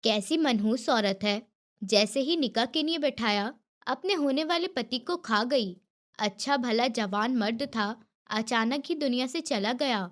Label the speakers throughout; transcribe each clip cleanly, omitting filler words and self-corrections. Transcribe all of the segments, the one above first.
Speaker 1: कैसी मनहूस औरत है। जैसे ही निकाह के लिए बैठाया, अपने होने वाले पति को खा गई। अच्छा भला जवान मर्द था, अचानक ही दुनिया से चला गया।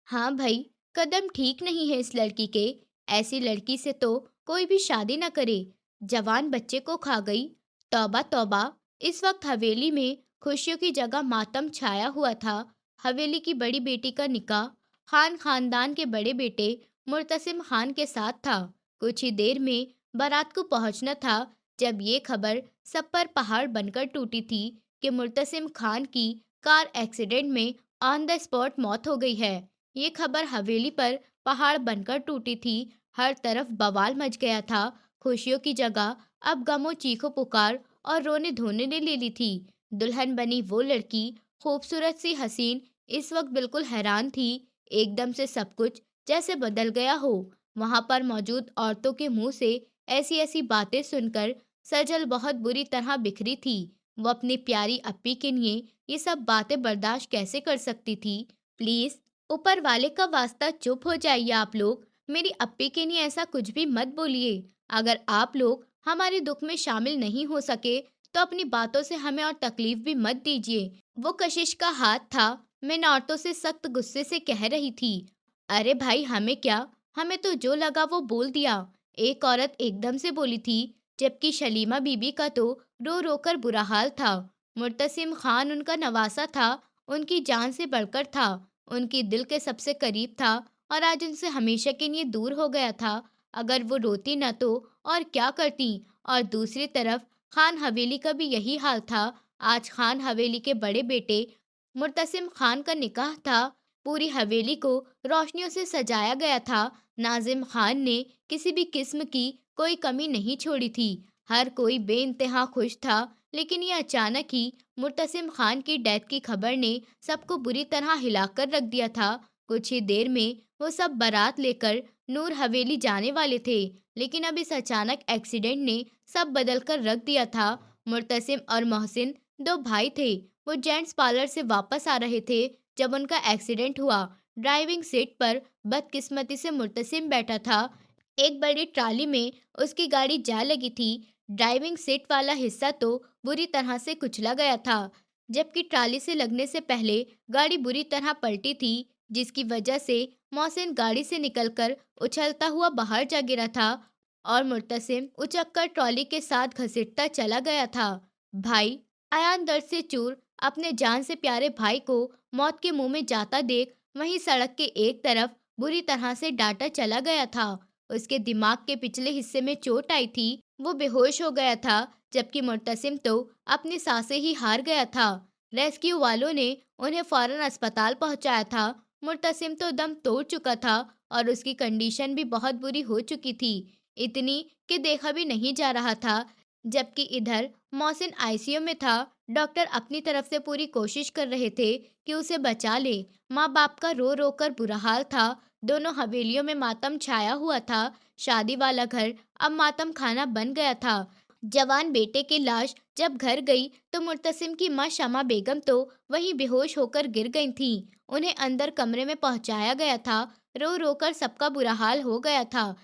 Speaker 1: हाँ भाई, कदम ठीक नहीं है इस लड़की के। ऐसी लड़की से तो कोई भी शादी न करे। जवान बच्चे को खा गई। तौबा तौबा। इस वक्त हवेली में खुशियों की जगह मातम छाया हुआ था। हवेली की बड़ी बेटी का निकाह खान खानदान के बड़े बेटे मुर्तसिम खान के साथ था। कुछ ही देर में बारात को पहुंचना था, जब ये खबर सब पर पहाड़ बनकर टूटी थी कि मुर्तसिम खान की कार एक्सीडेंट में ऑन द स्पॉट मौत हो गई है। ये खबर हवेली पर पहाड़ बनकर टूटी थी। हर तरफ बवाल मच गया था। खुशियों की जगह अब गमो चीखो पुकार और रोने धोने ने ले ली थी। दुल्हन बनी वो लड़की, खूबसूरत सी हसीन, इस वक्त बिल्कुल हैरान थी। एकदम से सब कुछ जैसे बदल गया हो। वहां पर मौजूद औरतों के मुंह से ऐसी ऐसी बातें सुनकर सजल बहुत बुरी तरह बिखरी थी। वो अपनी प्यारी अप्पी के लिए ये सब बातें बर्दाश्त कैसे कर सकती थी। प्लीज, ऊपर वाले का वास्ता चुप हो जाइए आप लोग। मेरी अप्पी के लिए ऐसा कुछ भी मत बोलिए। अगर आप लोग हमारे दुख में शामिल नहीं हो सके तो अपनी बातों से हमें और तकलीफ भी मत दीजिए। वो कशिश का हाथ था। मैं इन औरतों से सख्त गुस्से से कह रही थी। अरे भाई, हमें क्या, हमें तो जो लगा वो बोल दिया। एक औरत एकदम से बोली थी, जबकि शलीमा बीबी का तो रो रो कर बुरा हाल था। मुर्तसिम खान उनका नवासा था, उनकी जान से बढ़कर था, उनकी दिल के सबसे करीब था, और आज उनसे हमेशा के लिए दूर हो गया था। अगर वो रोती न तो और क्या करती। और दूसरी तरफ खान हवेली का भी यही हाल था। आज खान हवेली के बड़े बेटे मुर्तसिम खान का निकाह था। पूरी हवेली को रोशनियों से सजाया गया था। नाजिम खान ने किसी भी किस्म की कोई कमी नहीं छोड़ी थी। हर कोई बेइंतहा खुश था। लेकिन ये अचानक ही मुर्तसिम खान की डेथ की खबर ने सबको बुरी तरह हिलाकर रख दिया था। कुछ ही देर में वो सब बारात लेकर नूर हवेली जाने वाले थे, लेकिन अब इस अचानक एक्सीडेंट ने सब बदल कर रख दिया था। मुर्तसिम और मोहसिन दो भाई थे। वो जेंट्स पार्लर से वापस आ रहे थे जब उनका एक्सीडेंट हुआ। ड्राइविंग सीट पर बदकिस्मती से मुर्तसिम बैठा था। एक बड़ी ट्राली में उसकी गाड़ी जा लगी थी। ड्राइविंग सीट वाला हिस्सा तो बुरी तरह से कुचला गया था, जबकि ट्राली से लगने से पहले गाड़ी बुरी तरह पलटी थी, जिसकी वजह से मोहसिन गाड़ी से निकलकर उछलता हुआ बाहर जा गिरा था और मुर्तसिम उचककर ट्रॉली के साथ घसीटता चला गया था। भाई, अयान दर्द से चूर अपने जान से प्यारे भाई को मौत के मुंह में जाता देख वहीं सड़क के एक तरफ बुरी तरह से डांटा चला गया था। उसके दिमाग के पिछले हिस्से में चोट आई थी। वो बेहोश हो गया था, जबकि मुर्तसिम तो अपनी सांसें ही हार गया था। रेस्क्यू वालों ने उन्हें फौरन अस्पताल पहुंचाया था। मुर्तसिम तो दम तोड़ चुका था और उसकी कंडीशन भी बहुत बुरी हो चुकी थी, इतनी कि देखा भी नहीं जा रहा था। जबकि इधर मोहसिन आईसीयू में था। डॉक्टर अपनी तरफ से पूरी कोशिश कर रहे थे कि उसे बचा ले। माँ बाप का रो रो कर बुरा हाल था। दोनों हवेलियों में मातम छाया हुआ था। शादी वाला घर अब मातम खाना बन गया था। जवान बेटे की लाश जब घर गई तो मुर्तसिम की माँ शमा बेगम तो वहीं बेहोश होकर गिर गई थीं। उन्हें अंदर कमरे में पहुंचाया गया था। रो रो कर सबका बुरा हाल हो गया था।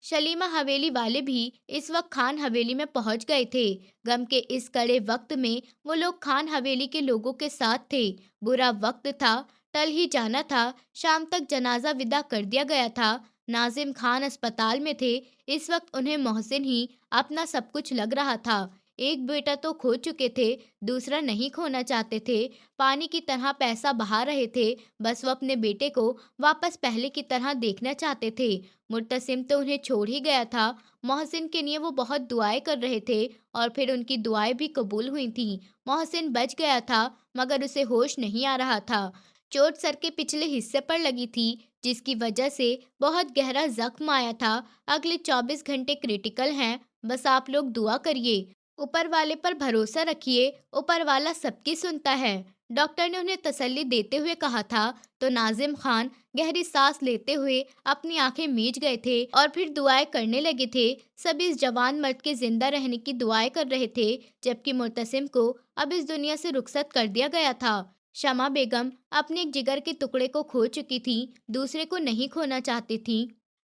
Speaker 1: शलीमा हवेली वाले भी इस वक्त खान हवेली में पहुंच गए थे। गम के इस कड़े वक्त में वो लोग खान हवेली के लोगों के साथ थे। बुरा वक्त था, टल ही जाना था। शाम तक जनाजा विदा कर दिया गया था। नाजिम खान अस्पताल में थे। इस वक्त उन्हें मोहसिन ही अपना सब कुछ लग रहा था। एक बेटा तो खो चुके थे, दूसरा नहीं खोना चाहते थे। पानी की तरह पैसा बहा रहे थे। बस वो अपने बेटे को वापस पहले की तरह देखना चाहते थे। मुर्तसिम तो उन्हें छोड़ ही गया था। मोहसिन के लिए वो बहुत दुआएं कर रहे थे और फिर उनकी दुआएं भी कबूल हुई थीं। मोहसिन बच गया था, मगर उसे होश नहीं आ रहा था। चोट सर के पिछले हिस्से पर लगी थी, जिसकी वजह से बहुत गहरा जख्म आया था। अगले 24 घंटे क्रिटिकल हैं। बस आप लोग दुआ करिए, ऊपर वाले पर भरोसा रखिए। ऊपर वाला सबकी सुनता है। डॉक्टर ने उन्हें तसल्ली देते हुए कहा था। तो नाजिम खान गहरी सांस लेते हुए अपनी आंखें मीच गए थे और फिर दुआएं करने लगे थे। सभी इस जवान मर्द के जिंदा रहने की दुआएं कर रहे थे, जबकि मुर्तसिम को अब इस दुनिया से रुखसत कर दिया गया था। शमा बेगम अपने एक जिगर के टुकड़े को खो चुकी थी, दूसरे को नहीं खोना चाहती थी।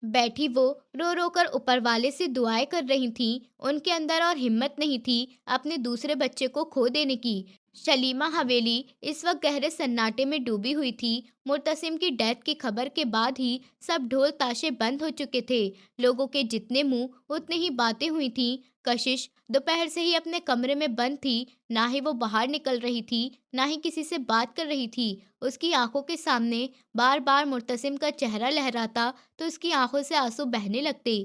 Speaker 1: बैठी वो रो रो कर ऊपर वाले से दुआएं कर रही थीं। उनके अंदर और हिम्मत नहीं थी अपने दूसरे बच्चे को खो देने की। शलीमा हवेली इस वक्त गहरे सन्नाटे में डूबी हुई थी। मुर्तसिम की डेथ की खबर के बाद ही सब ढोल ताशे बंद हो चुके थे। लोगों के जितने मुंह उतने ही बातें हुई थीं। कशिश दोपहर से ही अपने कमरे में बंद थी। ना ही वो बाहर निकल रही थी, ना ही किसी से बात कर रही थी। उसकी आंखों के सामने बार बार मुर्तसिम का चेहरा लहराता तो उसकी आंखों से आंसू बहने लगते।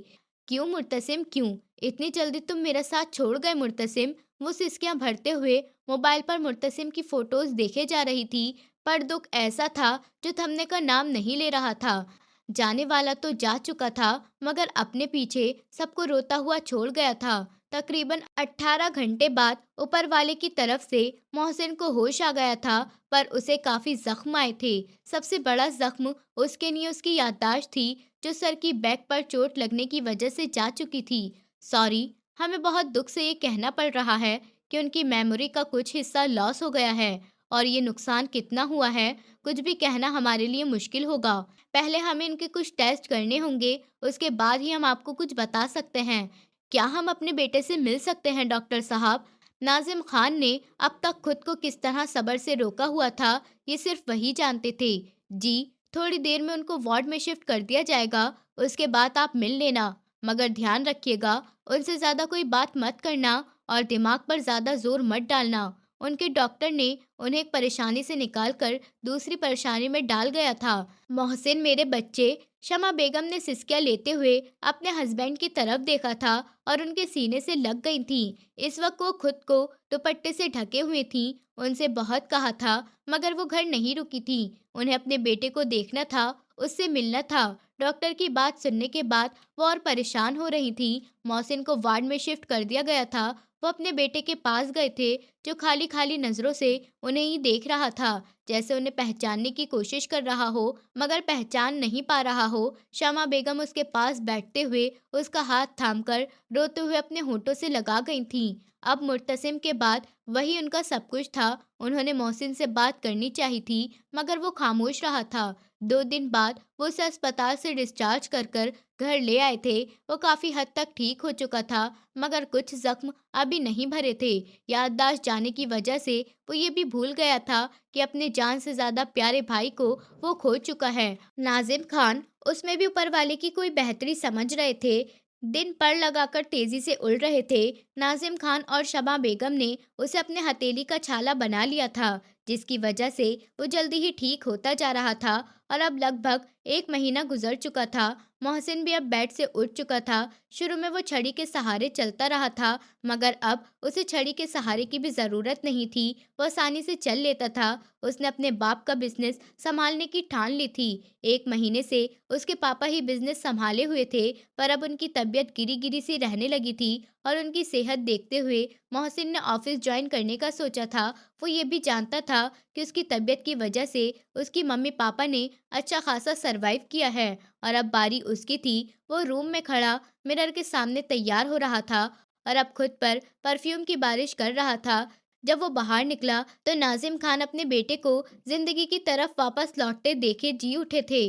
Speaker 1: क्यों मुर्तसिम, क्यों इतनी जल्दी तुम मेरा साथ छोड़ गए मुर्तसिम? वो सिसकियां भरते हुए मोबाइल पर मुर्तसिम की फोटोज देखे जा रही थी। पर दुख ऐसा था जो थमने का नाम नहीं ले रहा था। जाने वाला तो जा चुका था, मगर अपने पीछे सबको रोता हुआ छोड़ गया था। तकरीबन 18 घंटे बाद ऊपर वाले की तरफ से मोहसिन को होश आ गया था, पर उसे काफी जख्म आए थे। सबसे बड़ा जख्म उसके लिए उसकी याददाश्त थी, जो सर की बैक पर चोट लगने की वजह से जा चुकी थी। सॉरी, हमें बहुत दुख से ये कहना पड़ रहा है कि उनकी मेमोरी का कुछ हिस्सा लॉस हो गया है, और ये नुकसान कितना हुआ है कुछ भी कहना हमारे लिए मुश्किल होगा। पहले हमें इनके कुछ टेस्ट करने होंगे, उसके बाद ही हम आपको कुछ बता सकते हैं। क्या हम अपने बेटे से मिल सकते हैं डॉक्टर साहब? नाजिम खान ने अब तक खुद को किस तरह सब्र से रोका हुआ था, ये सिर्फ वही जानते थे। जी, थोड़ी देर में उनको वार्ड में शिफ्ट कर दिया जाएगा, उसके बाद आप मिल लेना। मगर ध्यान रखिएगा, उनसे ज़्यादा कोई बात मत करना और दिमाग पर ज़्यादा जोर मत डालना। उनके डॉक्टर ने उन्हें एक परेशानी से निकालकर दूसरी परेशानी में डाल गया था। मोहसिन मेरे बच्चे, शमा बेगम ने सिसकियां लेते हुए अपने हस्बैंड की तरफ देखा था और उनके सीने से लग गई थीं। इस वक्त वो खुद को दुपट्टे से ढके हुए थीं। उनसे बहुत कहा था, मगर वो घर नहीं रुकी थीं। उन्हें अपने बेटे को देखना था, उससे मिलना था। डॉक्टर की बात सुनने के बाद वो और परेशान हो रही थीं। मोहसिन को वार्ड में शिफ्ट कर दिया गया था। वो अपने बेटे के पास गए थे, जो खाली खाली नजरों से उन्हें ही देख रहा था, जैसे उन्हें पहचानने की कोशिश कर रहा हो, मगर पहचान नहीं पा रहा हो। शमा बेगम उसके पास बैठते हुए उसका हाथ थामकर रोते हुए अपने होठों से लगा गई थीं। अब मुर्तसिम के बाद वही उनका सब कुछ था। उन्होंने मोहसिन से बात करनी चाहिए थी, मगर वो खामोश रहा था। 2 दिन बाद वो उसे अस्पताल से डिस्चार्ज कर कर घर ले आए थे। वो काफी हद तक ठीक हो चुका था, मगर कुछ जख्म अभी नहीं भरे थे। याददाश्त जाने की वजह से वो ये भी भूल गया था कि अपने जान से ज्यादा प्यारे भाई को वो खो चुका है। नाजिम खान उसमें भी ऊपर वाले की कोई बेहतरी समझ रहे थे। दिन पर लगाकर तेजी से उड़ रहे थे। नाजिम खान और शबा बेगम ने उसे अपने हथेली का छाला बना लिया था, जिसकी वजह से वो जल्दी ही ठीक होता जा रहा था। और अब लगभग 1 महीना गुजर चुका था। मोहसिन भी अब बेड से उठ चुका था। शुरू में वो छड़ी के सहारे चलता रहा था, मगर अब उसे छड़ी के सहारे की भी जरूरत नहीं थी। वो आसानी से चल लेता था। उसने अपने बाप का बिजनेस संभालने की ठान ली थी। 1 महीने से उसके पापा ही बिजनेस संभाले हुए थे, पर अब उनकी तबीयत गिरी गिरी सी रहने लगी थी। और उनकी सेहत देखते हुए मोहसिन ने ऑफिस ज्वाइन करने का सोचा था। वो ये भी जानता था कि उसकी तबीयत की वजह से उसकी मम्मी पापा ने अच्छा खासा सरवाइव किया है, और अब बारी उसकी थी। वो रूम में खड़ा मिरर के सामने तैयार हो रहा था और अब खुद पर परफ्यूम की बारिश कर रहा था। जब वो बाहर निकला तो नाजिम खान अपने बेटे को जिंदगी की तरफ वापस लौटते देखे जी उठे थे।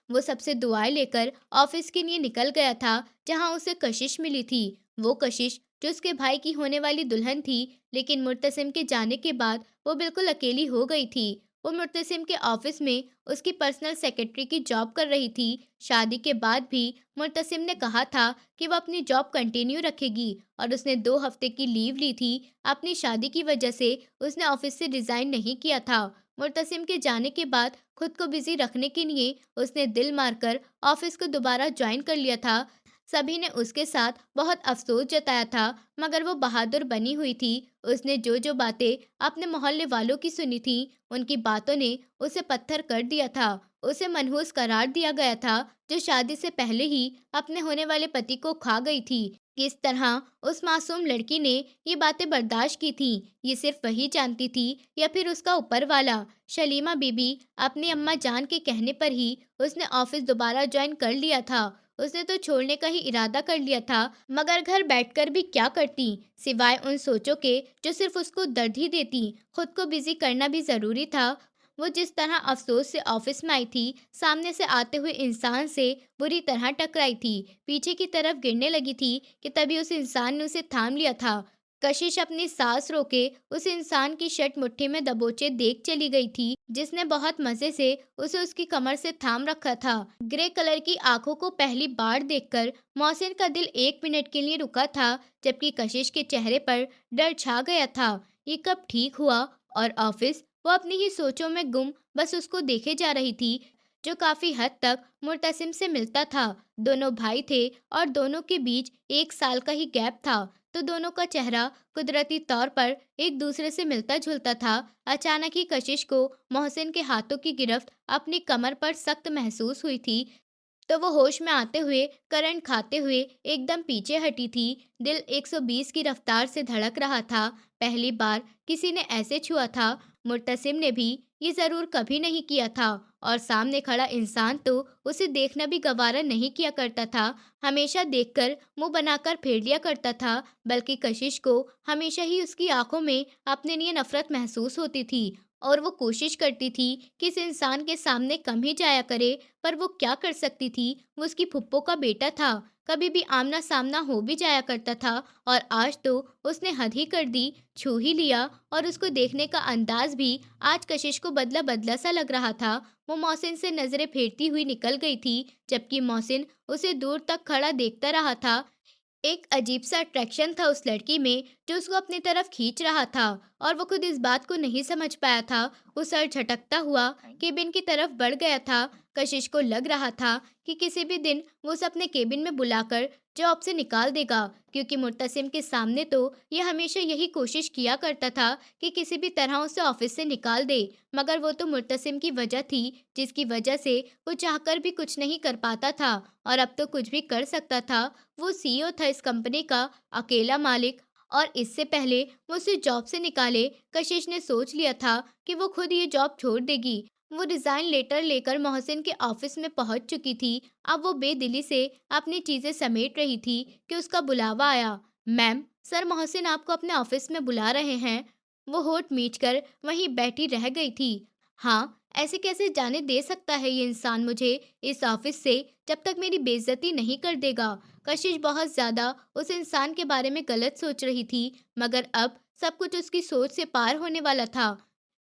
Speaker 1: वो सबसे दुआएं लेकर ऑफिस के लिए निकल गया था, जहां उसे कशिश मिली थी। वो कशिश जो उसके भाई की होने वाली दुल्हन थी, लेकिन मुर्तसिम के जाने के बाद वो बिल्कुल अकेली हो गई थी। वो मुर्तसिम के ऑफिस में उसकी पर्सनल सेक्रेटरी की जॉब कर रही थी। शादी के बाद भी मुर्तसिम ने कहा था कि वो अपनी जॉब कंटिन्यू रखेगी, और उसने 2 हफ्ते की लीव ली थी। अपनी शादी की वजह से उसने ऑफिस से रिजाइन नहीं किया था। मुर्तसिम के जाने के बाद खुद को बिजी रखने के लिए उसने दिल मारकर ऑफिस को दोबारा ज्वाइन कर लिया था। सभी ने उसके साथ बहुत अफसोस जताया था, मगर वो बहादुर बनी हुई थी। उसने जो जो बातें अपने मोहल्ले वालों की सुनी थी, उनकी बातों ने उसे पत्थर कर दिया था। उसे मनहूस करार दिया गया था, जो शादी से पहले ही अपने होने वाले पति को खा गई थी। किस तरह उस मासूम लड़की ने ये बातें बर्दाश्त की थी, ये सिर्फ वही जानती थी, या फिर उसका ऊपर वाला। शलीमा बीबी अपनी अम्मा जान के कहने पर ही उसने ऑफिस दोबारा ज्वाइन कर लिया था। उसने तो छोड़ने का ही इरादा कर लिया था, मगर घर बैठकर भी क्या करती, सिवाय उन सोचों के जो सिर्फ उसको दर्द ही देती। खुद को बिजी करना भी जरूरी था। वो जिस तरह अफसोस से ऑफिस में आई थी, सामने से आते हुए इंसान से बुरी तरह टकराई थी, पीछे की तरफ गिरने लगी थी कि तभी उस इंसान ने उसे थाम लिया था। कशिश अपनी सांस रोके उस इंसान की शर्ट मुट्ठी में दबोचे देख चली गई थी, जिसने बहुत मजे से उसे उसकी कमर से थाम रखा था। ग्रे कलर की आंखों को पहली बार देखकर मोहसिन का दिल 1 मिनट के लिए रुका था, जबकि कशिश के चेहरे पर डर छा गया था। ये कब ठीक हुआ? और ऑफिस? वो अपनी ही सोचों में गुम बस उसको देखे जा रही थी, जो काफी हद तक मुर्तसिम से मिलता था। दोनों भाई थे और दोनों के बीच 1 साल का ही गैप था, तो दोनों का चेहरा कुदरती तौर पर एक दूसरे से मिलता जुलता था। अचानक ही कशिश को मोहसिन के हाथों की गिरफ्त अपनी कमर पर सख्त महसूस हुई थी, तो वो होश में आते हुए करंट खाते हुए एकदम पीछे हटी थी। दिल 120 की रफ्तार से धड़क रहा था। पहली बार किसी ने ऐसे छुआ था। मुर्तसिम ने भी ये जरूर कभी नहीं किया था, और सामने खड़ा इंसान तो उसे देखना भी गवारा नहीं किया करता था। हमेशा देखकर मुंह बनाकर फेर लिया करता था, बल्कि कशिश को हमेशा ही उसकी आंखों में अपने लिए नफरत महसूस होती थी, और वो कोशिश करती थी कि इस इंसान के सामने कम ही जाया करे। पर वो क्या कर सकती थी? वो उसकी फुप्पो का बेटा था, कभी भी आमना सामना हो भी जाया करता था, और आज तो उसने हद ही कर दी, छू ही लिया। और उसको देखने का अंदाज भी आज कशिश को बदला बदला सा लग रहा था। वो मोहसिन से नजरें फेरती हुई निकल गई थी, जबकि मोहसिन उसे दूर तक खड़ा देखता रहा था। एक अजीब सा अट्रैक्शन था उस लड़की में, जो उसको अपनी तरफ खींच रहा था, और वो खुद इस बात को नहीं समझ पाया था। वो सर झटकता हुआ केबिन की तरफ बढ़ गया था। कशिश को लग रहा था कि किसी भी दिन वो उसे अपने केबिन में बुलाकर जॉब से निकाल देगा, क्योंकि मुर्तसिम के सामने तो ये हमेशा यही कोशिश किया करता था कि किसी भी तरह उसे ऑफिस से निकाल दे। मगर वो तो मुर्तसिम की वजह थी, जिसकी वजह से वो चाहकर भी कुछ नहीं कर पाता था, और अब तो कुछ भी कर सकता था। वो सीईओ था इस कंपनी का, अकेला मालिक, और इससे पहले वो उसे जॉब से निकाले, कशिश ने सोच लिया था कि वो खुद ये जॉब छोड़ देगी। वो रिजाइन लेटर लेकर मोहसिन के ऑफिस में पहुंच चुकी थी। अब वो बेदिली से अपनी चीजें समेट रही थी कि उसका बुलावा आया। मैम, सर मोहसिन आपको अपने ऑफिस में बुला रहे हैं। वो होठ मींचकर वहीं बैठी रह गई थी। हाँ, ऐसे कैसे जाने दे सकता है ये इंसान मुझे इस ऑफिस से, जब तक मेरी बेइज्जती नहीं कर देगा। कशिश बहुत ज्यादा उस इंसान के बारे में गलत सोच रही थी, मगर अब सब कुछ उसकी सोच से पार होने वाला था।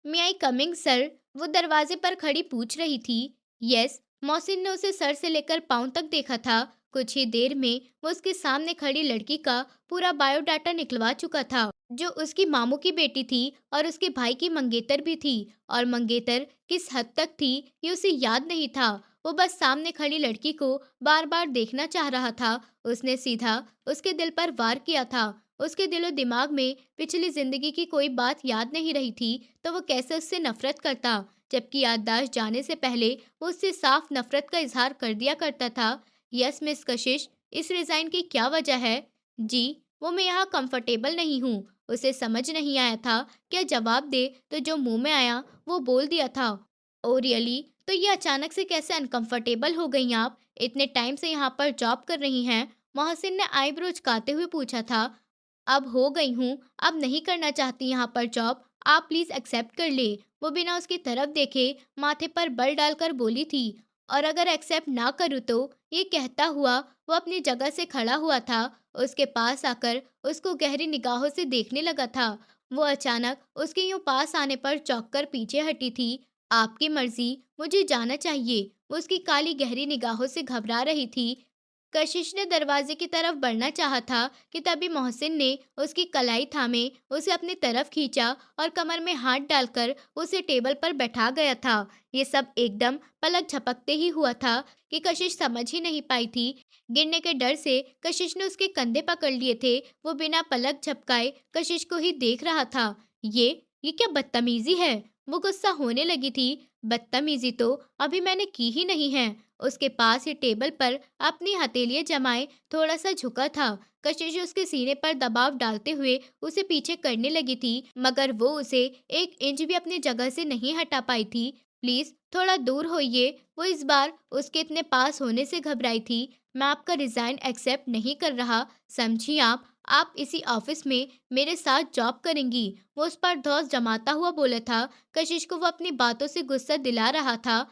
Speaker 1: मे आई कमिंग सर? वो दरवाजे पर खड़ी पूछ रही थी। यस। मोहसिन ने उसे सर से लेकर पांव तक देखा था। कुछ ही देर में वो उसके सामने खड़ी लड़की का पूरा बायोडाटा निकलवा चुका था, जो उसकी मामू की बेटी थी और उसके भाई की मंगेतर भी थी। और मंगेतर किस हद तक थी ये उसे याद नहीं था। वो बस सामने खड़ी लड़की को बार बार देखना चाह रहा था। उसने सीधा उसके दिल पर वार किया था। उसके दिलो दिमाग में पिछली जिंदगी की कोई बात याद नहीं रही थी, तो वो कैसे उससे नफरत करता, जबकि याददाश्त जाने से पहले वो उससे साफ नफरत का इजहार कर दिया करता था। यस मिस कशिश, इस रिजाइन की क्या वजह है? जी, वो मैं यहाँ कंफर्टेबल नहीं हूँ। उसे समझ नहीं आया था क्या जवाब दे, तो जो मुंह में आया वो बोल दिया था। Oh really? तो ये अचानक से कैसे अनकंफर्टेबल हो गई आप? इतने टाइम से यहाँ पर जॉब कर रही हैं? मोहसिन ने आईब्रो उचकाते हुए पूछा था। अब हो गई हूँ, अब नहीं करना चाहती यहाँ पर जॉब, आप प्लीज एक्सेप्ट कर ले। वो बिना उसकी तरफ देखे माथे पर बल डालकर बोली थी। और अगर एक्सेप्ट ना करूँ तो? ये कहता हुआ वो अपनी जगह से खड़ा हुआ था। उसके पास आकर उसको गहरी निगाहों से देखने लगा था। वो अचानक उसके यूं पास आने पर चौंक कर पीछे हटी थी। आपकी मर्जी, मुझे जाना चाहिए। वो उसकी काली गहरी निगाहों से घबरा रही थी। कशिश ने दरवाजे की तरफ बढ़ना चाहा था कि तभी मोहसिन ने उसकी कलाई थामे उसे अपनी तरफ खींचा और कमर में हाथ डालकर उसे टेबल पर बैठा गया था। ये सब एकदम पलक झपकते ही हुआ था कि कशिश समझ ही नहीं पाई थी। गिरने के डर से कशिश ने उसके कंधे पकड़ लिए थे। वो बिना पलक झपकाए कशिश को ही देख रहा था। ये क्या बदतमीजी है? वो गुस्सा होने लगी थी। बदतमीजी तो अभी मैंने की ही नहीं है। उसके पास ही टेबल पर अपनी हथेलियां जमाए थोड़ा सा झुका था। कशिश उसके सीने पर दबाव डालते हुए उसे पीछे करने लगी थी, मगर वो उसे 1 इंच भी अपनी जगह से नहीं हटा पाई थी। प्लीज थोड़ा दूर होइए। वो इस बार उसके इतने पास होने से घबराई थी। मैं आपका रिज़ाइन एक्सेप्ट नहीं कर रहा, समझिए आप इसी ऑफ़िस में मेरे साथ जॉब करेंगी। वो उस पर धौंस जमाता हुआ बोला था। कशिश को वो अपनी बातों से गुस्सा दिला रहा था।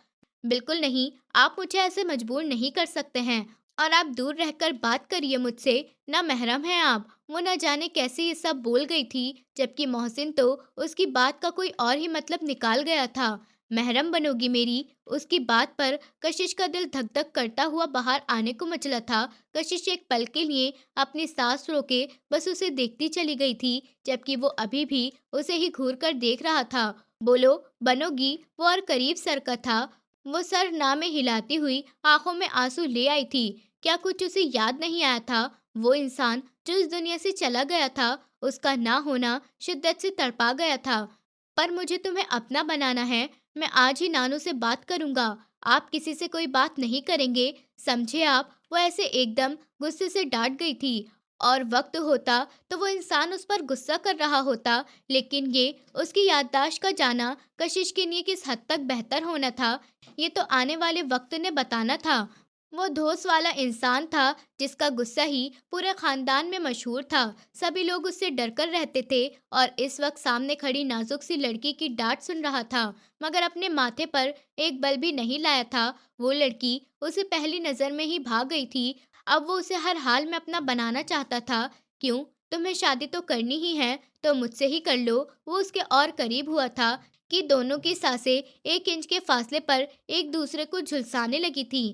Speaker 1: बिल्कुल नहीं, आप मुझे ऐसे मजबूर नहीं कर सकते हैं और आप दूर रहकर बात करिए मुझसे, ना महरम हैं आप। वो न जाने कैसे ये सब बोल गई थी, जबकि मोहसिन तो उसकी बात का कोई और ही मतलब निकाल गया था। महरम बनोगी मेरी, उसकी बात पर कशिश का दिल धक-धक करता हुआ बाहर आने को मचला था। कशिश एक पल के लिए अपनी सांस रोके बस उसे देखती चली गई थी, जबकि वो अभी भी उसे ही घूर कर देख रहा था। बोलो, बनोगी? वो और करीब सर था। वो सर ना में हिलाती हुई आंखों में आंसू ले आई थी। क्या कुछ उसे याद नहीं आया था? वो इंसान जो इस दुनिया से चला गया था, उसका ना होना शिद्दत से तड़पा गया था। पर मुझे तुम्हें अपना बनाना है। मैं आज ही नानू से बात करूंगा। आप किसी से कोई बात नहीं करेंगे, समझे आप? वो ऐसे एकदम गुस्से से डांट गई थी। और वक्त होता तो वो इंसान उस पर गुस्सा कर रहा होता, लेकिन ये उसकी याददाश्त का जाना कशिश के लिए किस हद तक बेहतर होना था, ये तो आने वाले वक्त ने बताना था। वो धोस वाला इंसान था जिसका गुस्सा ही पूरे खानदान में मशहूर था। सभी लोग उससे डरकर रहते थे और इस वक्त सामने खड़ी नाजुक सी लड़की की डांट सुन रहा था, मगर अपने माथे पर एक बल भी नहीं लाया था। वो लड़की उसे पहली नजर में ही भाग गई थी। अब वो उसे हर हाल में अपना बनाना चाहता था। क्यों? तुम्हें शादी तो करनी ही है, तो मुझसे ही कर लो। वो उसके और करीब हुआ था कि दोनों की सांसें 1 इंच के फासले पर एक दूसरे को झुलसाने लगी थी।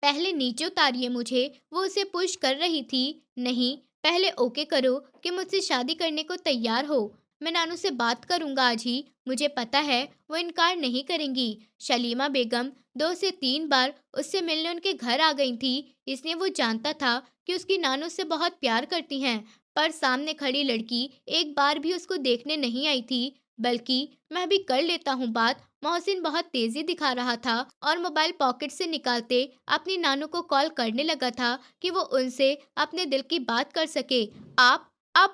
Speaker 1: पहले नीचे उतारिए मुझे, वो उसे पुश कर रही थी। नहीं, पहले ओके करो कि मुझसे शादी करने को तैयार हो। मैं नानू से बात करूंगा आज ही। मुझे पता है वो इनकार नहीं करेंगी। शलीमा बेगम 2 से 3 बार उससे मिलने उनके घर आ गई थी, इसलिए वो जानता था कि उसकी नानू से बहुत प्यार करती हैं। पर सामने खड़ी लड़की एक बार भी उसको देखने नहीं आई थी। बल्कि मैं भी कर लेता हूँ बात। मोहसिन बहुत तेजी दिखा रहा था और मोबाइल पॉकेट से निकालते अपनी नानू को कॉल करने लगा था कि वो उनसे अपने दिल की बात कर सके। आप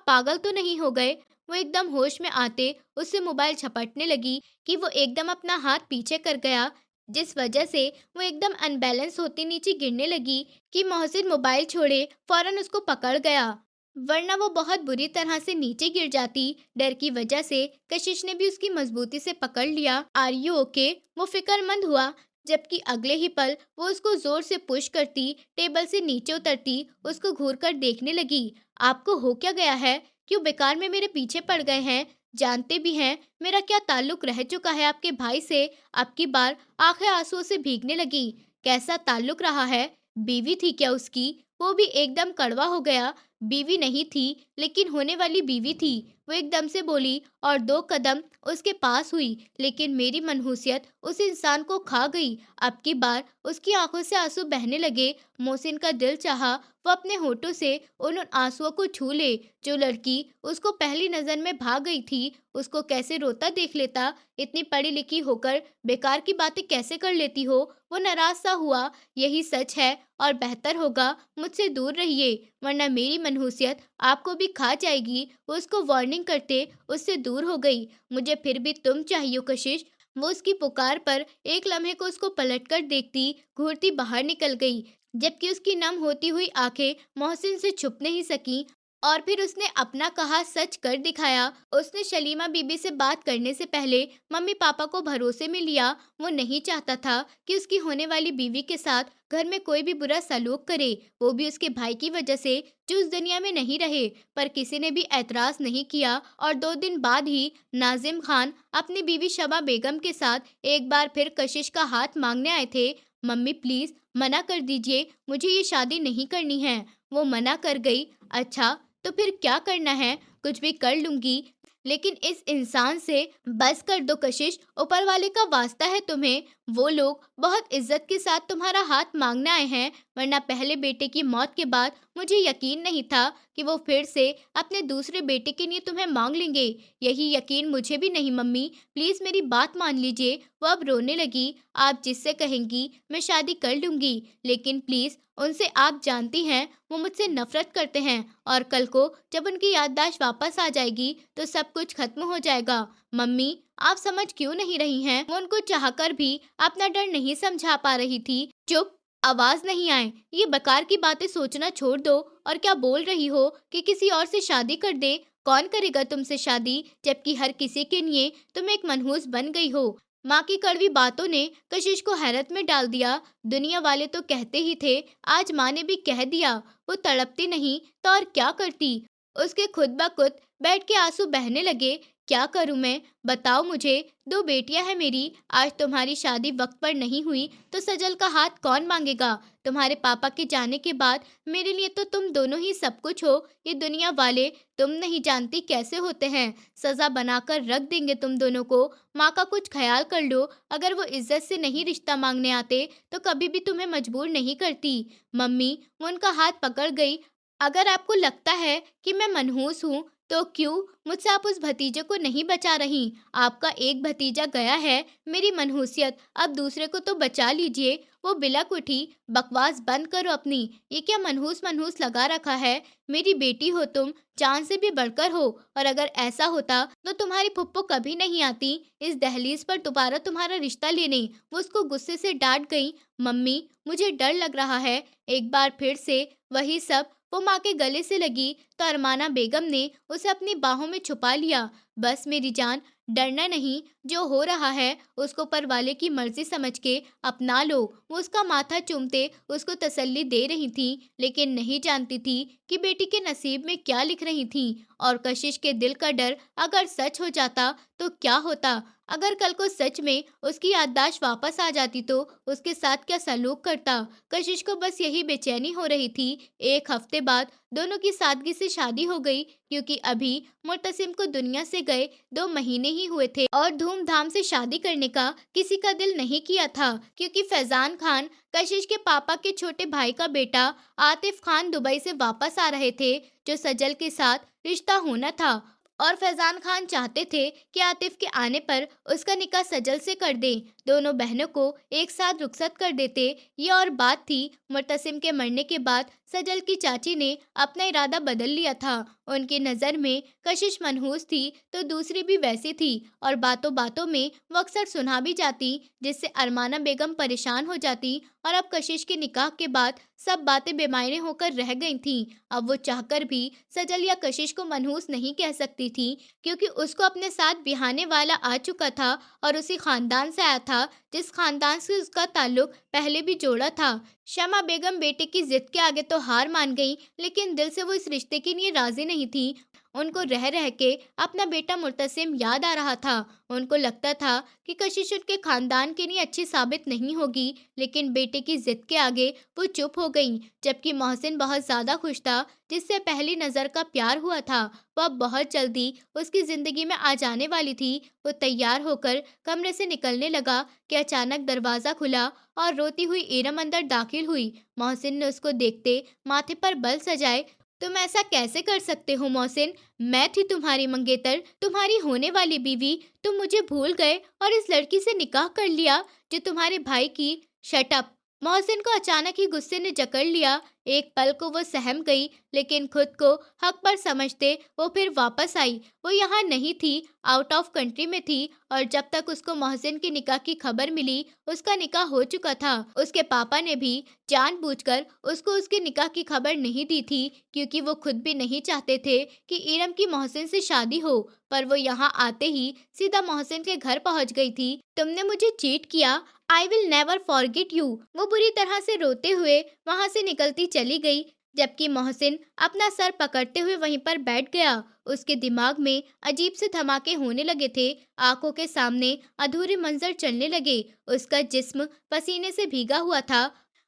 Speaker 1: पागल तो नहीं हो गए? वो एकदम होश में आते उससे मोबाइल झपटने लगी कि वो एकदम अपना हाथ पीछे कर गया, जिस वजह से वो एकदम अनबैलेंस होती नीचे गिरने लगी कि मोहसिन मोबाइल छोड़े फौरन उसको पकड़ गया, वरना वो बहुत बुरी तरह से नीचे गिर जाती। डर की वजह से कशिश ने भी उसकी मजबूती से पकड़ लिया। Are you okay? वो फिक्रमंद हुआ, जबकि अगले ही पल वो उसको जोर से पुश करती, टेबल से नीचे उतरती, उसको घूर कर देखने लगी। आपको हो क्या गया है? क्यों बेकार में मेरे पीछे पड़ गए हैं? जानते भी हैं मेरा क्या ताल्लुक रह चुका है आपके भाई से। अब की बार आंखें आंसुओं से भीगने लगी। कैसा ताल्लुक रहा है? बीवी थी क्या उसकी? वो भी एकदम कड़वा हो गया। बीवी नहीं थी, लेकिन होने वाली बीवी थी। वो एकदम से बोली और 2 कदम उसके पास हुई, लेकिन मेरी मनहूसियत उस इंसान को खा गई। अब की बार उसकी आंखों से आंसू बहने लगे। मोहसिन का दिल चाहा वो अपने होठों से उन आंसुओं को छू ले। जो लड़की उसको पहली नजर में भाग गई थी, उसको कैसे रोता देख लेता। इतनी पढ़ी लिखी होकर बेकार की बातें कैसे कर लेती हो? वो नाराज सा हुआ। यही सच है और बेहतर होगा मुझसे दूर रहिए, वरना मेरी मनहूसियत आपको भी खा जाएगी। वो उसको वार्निंग करते उससे दूर हो गई। मुझे फिर भी तुम चाहिए कशिश। वो उसकी पुकार पर एक लम्हे को उसको पलटकर देखती घूरती बाहर निकल गई, जबकि उसकी नम होती हुई आंखें मोहसिन से छुप नहीं सकी। और फिर उसने अपना कहा सच कर दिखाया। उसने शलीमा बीबी से बात करने से पहले मम्मी पापा को भरोसे में लिया। वो नहीं चाहता था कि उसकी होने वाली बीवी के साथ घर में कोई भी बुरा सलूक करे, वो भी उसके भाई की वजह से जो उस दुनिया में नहीं रहे। पर किसी ने भी ऐतराज नहीं किया और 2 दिन बाद ही नाजिम खान अपनी बीवी शबा बेगम के साथ एक बार फिर कशिश का हाथ मांगने आए थे। मम्मी प्लीज मना कर दीजिए, मुझे ये शादी नहीं करनी है। वो मना कर गई। अच्छा, तो फिर क्या करना है? कुछ भी कर लूंगी, लेकिन इस इंसान से बस कर दो कशिश। ऊपर वाले का वास्ता है तुम्हें। वो लोग बहुत इज्जत के साथ तुम्हारा हाथ मांगने आए हैं, वरना पहले बेटे की मौत के बाद मुझे यकीन नहीं था कि वो फिर से अपने दूसरे बेटे के लिए तुम्हें मांग लेंगे। यही यकीन मुझे भी नहीं मम्मी, प्लीज मेरी बात मान लीजिए। वो अब रोने लगी। आप जिससे कहेंगी मैं शादी कर लूंगी, लेकिन प्लीज उनसे, आप जानती हैं वो मुझसे नफरत करते हैं और कल को जब उनकी याददाश्त वापस आ जाएगी तो सब कुछ खत्म हो जाएगा। मम्मी, आप समझ क्यों नहीं रही हैं? वो उनको चाहकर भी अपना डर नहीं समझा पा रही थी। चुप, आवाज नहीं आए। ये बेकार की बातें सोचना छोड़ दो। और क्या बोल रही हो कि किसी और से शादी कर दे? कौन करेगा तुमसे शादी, जबकि हर किसी के लिए तुम एक मनहूस बन गई हो। माँ की कड़वी बातों ने कशिश को हैरत में डाल दिया। दुनिया वाले तो कहते ही थे, आज माँ ने भी कह दिया। वो तड़पती नहीं तो और क्या करती। उसके खुद ब खुद बैठ के आंसू बहने लगे। क्या करूं मैं, बताओ मुझे। दो बेटियां हैं मेरी। आज तुम्हारी शादी वक्त पर नहीं हुई तो सजल का हाथ कौन मांगेगा। तुम्हारे पापा के जाने के बाद मेरे लिए तो तुम दोनों ही सब कुछ हो। ये दुनिया वाले, तुम नहीं जानती कैसे होते हैं। सजा बनाकर रख देंगे तुम दोनों को। माँ का कुछ ख्याल कर लो। अगर वो इज्जत से नहीं रिश्ता मांगने आते तो कभी भी तुम्हें मजबूर नहीं करती। मम्मी, वो उनका हाथ पकड़ गई। अगर आपको लगता है कि मैं मनहूस हूँ तो क्यों मुझसे आप उस भतीजे को नहीं बचा रही। आपका एक भतीजा गया है, मेरी मनहूसियत अब दूसरे को तो बचा लीजिए। वो बिलक उठी। बकवास बंद करो अपनी। ये क्या मनहूस मनहूस लगा रखा है। मेरी बेटी हो तुम, जान से भी बढ़कर हो। और अगर ऐसा होता तो तुम्हारी फुप्पो कभी नहीं आती इस दहलीज पर दोबारा तुम्हारा रिश्ता लेने। वो उसको गुस्से से डांट गई। मम्मी, मुझे डर लग रहा है। एक बार फिर से वही सब। वो माँ के गले से लगी तो अरमाना बेगम ने उसे अपनी बाहों में छुपा लिया। बस मेरी जान, डरना नहीं। जो हो रहा है उसको ऊपर वाले की मर्जी समझ के अपना लो। वो उसका माथा चूमते उसको तसल्ली दे रही थी, लेकिन नहीं जानती थी कि बेटी के नसीब में क्या लिख रही थी। और कशिश के दिल का डर अगर सच हो जाता तो क्या होता। अगर कल को सच में उसकी याददाश्त वापस आ जाती तो उसके साथ क्या सलूक करता। कशिश को बस यही बेचैनी हो रही थी। एक हफ्ते बाद दोनों की सादगी से शादी हो गई, क्योंकि अभी मुर्तसिम को दुनिया से गए 2 महीने ही हुए थे और धूमधाम से शादी करने का किसी का दिल नहीं किया था, क्योंकि फैजान खान, कशिश के पापा के छोटे भाई का बेटा, आतिफ खान दुबई से वापस आ रहे थे, जो सजल के साथ रिश्ता होना था। और फैजान खान चाहते थे कि आतिफ के आने पर उसका निकाह सजल से कर दें। दोनों बहनों को एक साथ रुखसत कर देते। ये और बात थी, मुर्तसिम के मरने के बाद सजल की चाची ने अपना इरादा बदल लिया था। उनकी नज़र में कशिश मनहूस थी तो दूसरी भी वैसी थी, और बातों बातों में वो अक्सर सुना भी जाती, जिससे अरमाना बेगम परेशान हो जाती। और अब कशिश के निकाह के बाद सब बातें बेमायने होकर रह गई थीं। अब वो चाहकर भी सजल या कशिश को मनहूस नहीं कह सकती थी, क्योंकि उसको अपने साथ बिहाने वाला आ चुका था और उसी खानदान से आया था जिस खानदान से उसका ताल्लुक पहले भी जोड़ा था। शमा बेगम बेटे की जिद के आगे तो हार मान गई, लेकिन दिल से वो इस रिश्ते के लिए राजी नहीं थी। उनको रह रह के अपना बेटा मुर्तसिम याद आ रहा था। उनको लगता था कि कशिश उनके खानदान के लिए अच्छी साबित नहीं होगी, लेकिन बेटे की जिद के आगे वो चुप हो गई। जबकि मोहसिन बहुत ज्यादा खुश था, जिससे पहली नजर का प्यार हुआ था। वो अब बहुत जल्दी उसकी जिंदगी में आ जाने वाली थी। वो तैयार होकर कमरे से निकलने लगा कि अचानक दरवाजा खुला और रोती हुई इरम अंदर दाखिल हुई। मोहसिन ने उसको देखते माथे पर बल सजाए। तुम ऐसा कैसे कर सकते हो मोहसिन? मैं थी तुम्हारी मंगेतर, तुम्हारी होने वाली बीवी। तुम मुझे भूल गए और इस लड़की से निकाह कर लिया जो तुम्हारे भाई की। Shut up! मोहसिन को अचानक ही गुस्से ने जकड़ लिया। एक पल को वो सहम गई, लेकिन खुद को हक पर समझते वो फिर वापस आई। वो यहाँ नहीं थी, आउट ऑफ कंट्री में थी, और जब तक उसको मोहसिन के निकाह की खबर मिली, उसका निकाह हो चुका था। उसके पापा ने भी जानबूझकर उसको उसके निकाह की खबर नहीं दी थी, क्योंकि वो खुद भी नहीं चाहते थे कि इरम की मोहसिन से शादी हो। पर वो यहाँ आते ही सीधा मोहसिन के घर पहुँच गई थी। तुमने मुझे चीट किया, I will never forget you. वो बुरी तरह से रोते हुए वहां से निकलती चली गई, जबकि मोहसिन अपना सर पकड़ते हुए वहीं पर बैठ गया। उसके दिमाग में अजीब से धमाके होने लगे थे। आंखों के सामने अधूरे मंजर चलने लगे। उसका जिस्म पसीने से भीगा हुआ था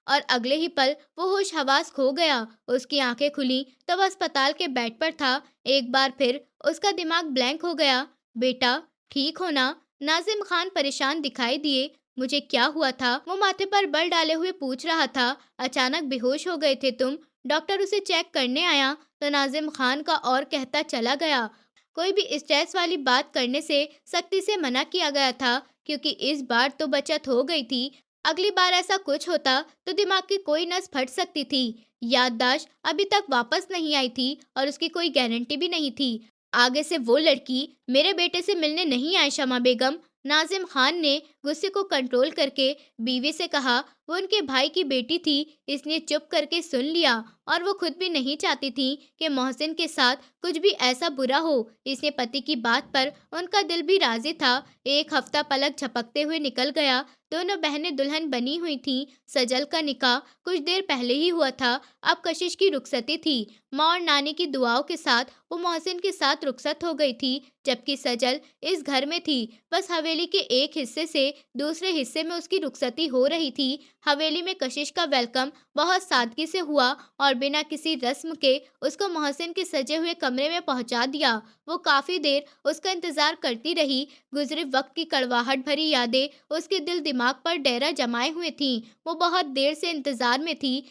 Speaker 1: और अगले ही पल वो होश हवास खो गया। उसकी आंखें खुली तो वह अस्पताल के बेड पर था। एक बार फिर उसका दिमाग ब्लैंक हो गया। बेटा, ठीक हो ना? नाजिम खान परेशान दिखाई दिए। मुझे क्या हुआ था? वो माथे पर बल डाले हुए पूछ रहा था। अचानक बेहोश हो गए थे तुम। डॉक्टर उसे चेक करने आया तो नाजिम खान का और कहता चला गया। कोई भी स्ट्रेस वाली बात करने से सख्ती से मना किया गया था, क्योंकि इस बार तो बचत हो गई थी। अगली बार ऐसा कुछ होता तो दिमाग की कोई नस फट सकती थी। याददाश्त अभी तक वापस नहीं आई थी और उसकी कोई गारंटी भी नहीं थी। आगे से वो लड़की मेरे बेटे से मिलने नहीं आई शमा बेगम। नाजिम खान ने गुस्से को कंट्रोल करके बीवी से कहा, वो उनके भाई की बेटी थी, इसने चुप करके सुन लिया और वो खुद भी नहीं चाहती थी कि मोहसिन के साथ कुछ भी ऐसा बुरा हो। इसने पति की बात पर उनका दिल भी राजी था। एक हफ्ता पलक झपकते हुए निकल गया। दोनों बहनें दुल्हन बनी हुई थीं। सजल का निकाह कुछ देर पहले ही हुआ था। अब कशिश की रुखसती थी। माँ और नानी की दुआओं के साथ वो मोहसिन के साथ रुखसत हो गई थी, जबकि सजल इस घर में थी। बस हवेली के एक हिस्से से दूसरे हिस्से में उसकी रुखसती हो रही थी। हवेली में कशिश का वेलकम बहुत सादगी से हुआ और बिना किसी रस्म के उसको मोहसिन के सजे हुए कमरे में पहुंचा दिया। वो काफी देर उसका इंतजार करती रही। गुजरे वक्त की कड़वाहट भरी यादें उसके दिल दिमाग पर डेरा जमाए हुए थीं। वो बहुत देर से इंतजार में थी।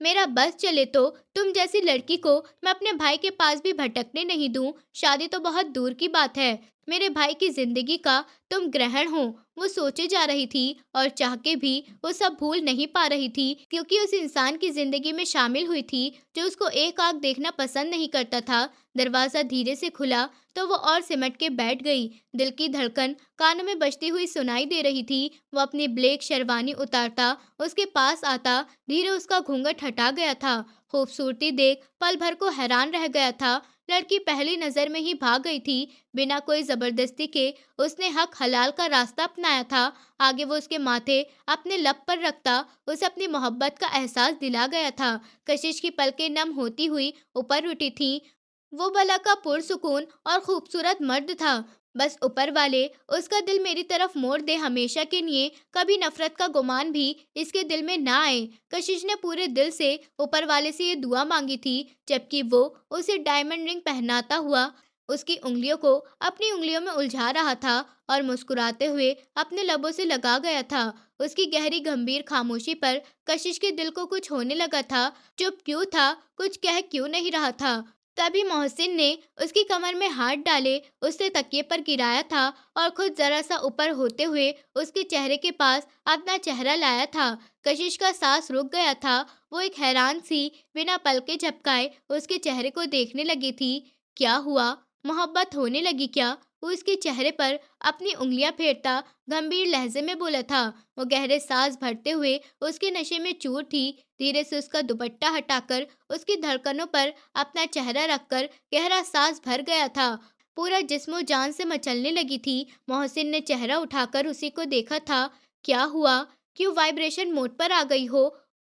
Speaker 1: मेरा बस चले तो तुम जैसी लड़की को मैं अपने भाई के पास भी भटकने नहीं दूं। शादी तो बहुत दूर की बात है। मेरे भाई की जिंदगी का तुम ग्रहण हो, वो सोचे जा रही थी और चाह के भी वो सब भूल नहीं पा रही थी, क्योंकि उस इंसान की जिंदगी में शामिल हुई थी जो उसको एक आंख देखना पसंद नहीं करता था। दरवाजा धीरे से खुला तो वो और सिमट के बैठ गई। दिल की धड़कन कानों में बजती हुई सुनाई दे रही थी। वो अपनी ब्लैक शेरवानी उतारता, उसके पास आता, धीरे उसका घूंघट हटा गया था। खूबसूरती देख पल भर को हैरान रह गया था। लड़की पहली नजर में ही भाग गई थी। बिना कोई जबरदस्ती के उसने हक हलाल का रास्ता अपनाया था। आगे वो उसके माथे अपने लब पर रखता उसे अपनी मोहब्बत का एहसास दिला गया था। कशिश की पलकें नम होती हुई ऊपर उठी थीं। वो भला का पुरसुकून और खूबसूरत मर्द था। बस ऊपर वाले उसका दिल मेरी तरफ मोड़ दे हमेशा के लिए, कभी नफरत का गुमान भी इसके दिल में ना आए। कशिश ने पूरे दिल से ऊपर वाले से ये दुआ मांगी थी, जबकि वो उसे डायमंड रिंग पहनाता हुआ उसकी उंगलियों को अपनी उंगलियों में उलझा रहा था और मुस्कुराते हुए अपने लबों से लगा गया था। उसकी गहरी गंभीर खामोशी पर कशिश के दिल को कुछ होने लगा था। चुप क्यों था, कुछ कह क्यों नहीं रहा था। तभी मोहसिन ने उसकी कमर में हाथ डाले उसे तकिए पर गिराया था और खुद जरा सा ऊपर होते हुए उसके चेहरे के पास अपना चेहरा लाया था। कशिश का सांस रुक गया था। वो एक हैरान सी बिना पलके झपकाए उसके चेहरे को देखने लगी थी। क्या हुआ? मोहब्बत होने लगी क्या? वो उसके चेहरे पर अपनी उंगलियां फेरता गंभीर लहजे में बोला था। वो गहरे सांस भरते हुए उसके नशे में चूर थी। धीरे से उसका दुपट्टा हटाकर उसकी धड़कनों पर अपना चेहरा रखकर गहरा सांस भर गया था। पूरा जिस्मो जान से मचलने लगी थी। मोहसिन ने चेहरा उठाकर उसी को देखा था। क्या हुआ? क्यों वाइब्रेशन मोड पर आ गई हो?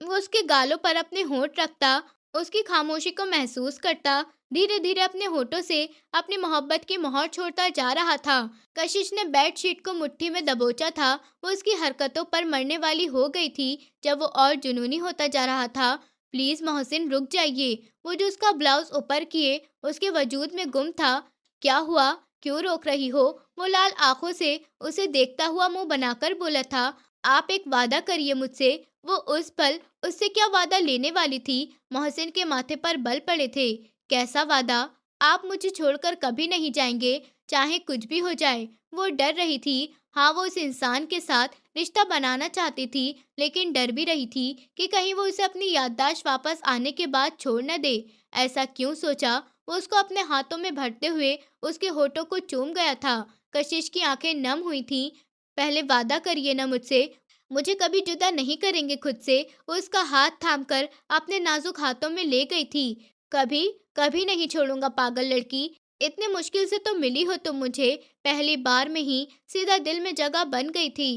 Speaker 1: वो उसके गालों पर अपने होंठ रखता, उसकी खामोशी को महसूस करता, धीरे धीरे अपने होठों से अपनी मोहब्बत की मोहर छोड़ता जा रहा था। कशिश ने बेडशीट को मुट्ठी में दबोचा था। वो उसकी हरकतों पर मरने वाली हो गई थी जब वो और जुनूनी होता जा रहा था। प्लीज मोहसिन रुक जाइए। वो जो उसका ब्लाउज ऊपर किए उसके वजूद में गुम था। क्या हुआ? क्यों रोक रही हो? वो लाल आंखों से उसे देखता हुआ मुंह बनाकर बोला था। आप एक वादा करिए मुझसे। वो उस पल उससे क्या वादा लेने वाली थी। मोहसिन के माथे पर बल पड़े थे। कैसा वादा? आप मुझे छोड़कर कभी नहीं जाएंगे, चाहे कुछ भी हो जाए। वो डर रही थी। हाँ, वो उस इंसान के साथ रिश्ता बनाना चाहती थी, लेकिन डर भी रही थी कि कहीं वो उसे अपनी याददाश्त वापस आने के बाद छोड़ न दे। ऐसा क्यों सोचा? वो उसको अपने हाथों में भरते हुए उसके होठों को चूम गया था। कशिश की आंखें नम हुई थीं। पहले वादा करिए ना मुझसे, मुझे कभी जुदा नहीं करेंगे खुद से। वो उसका हाथ थामकर अपने नाजुक हाथों में ले गई थी। कभी कभी नहीं छोड़ूंगा पागल लड़की। इतने मुश्किल से तो मिली हो तुम मुझे। पहली बार में ही सीधा दिल में जगह बन गई थी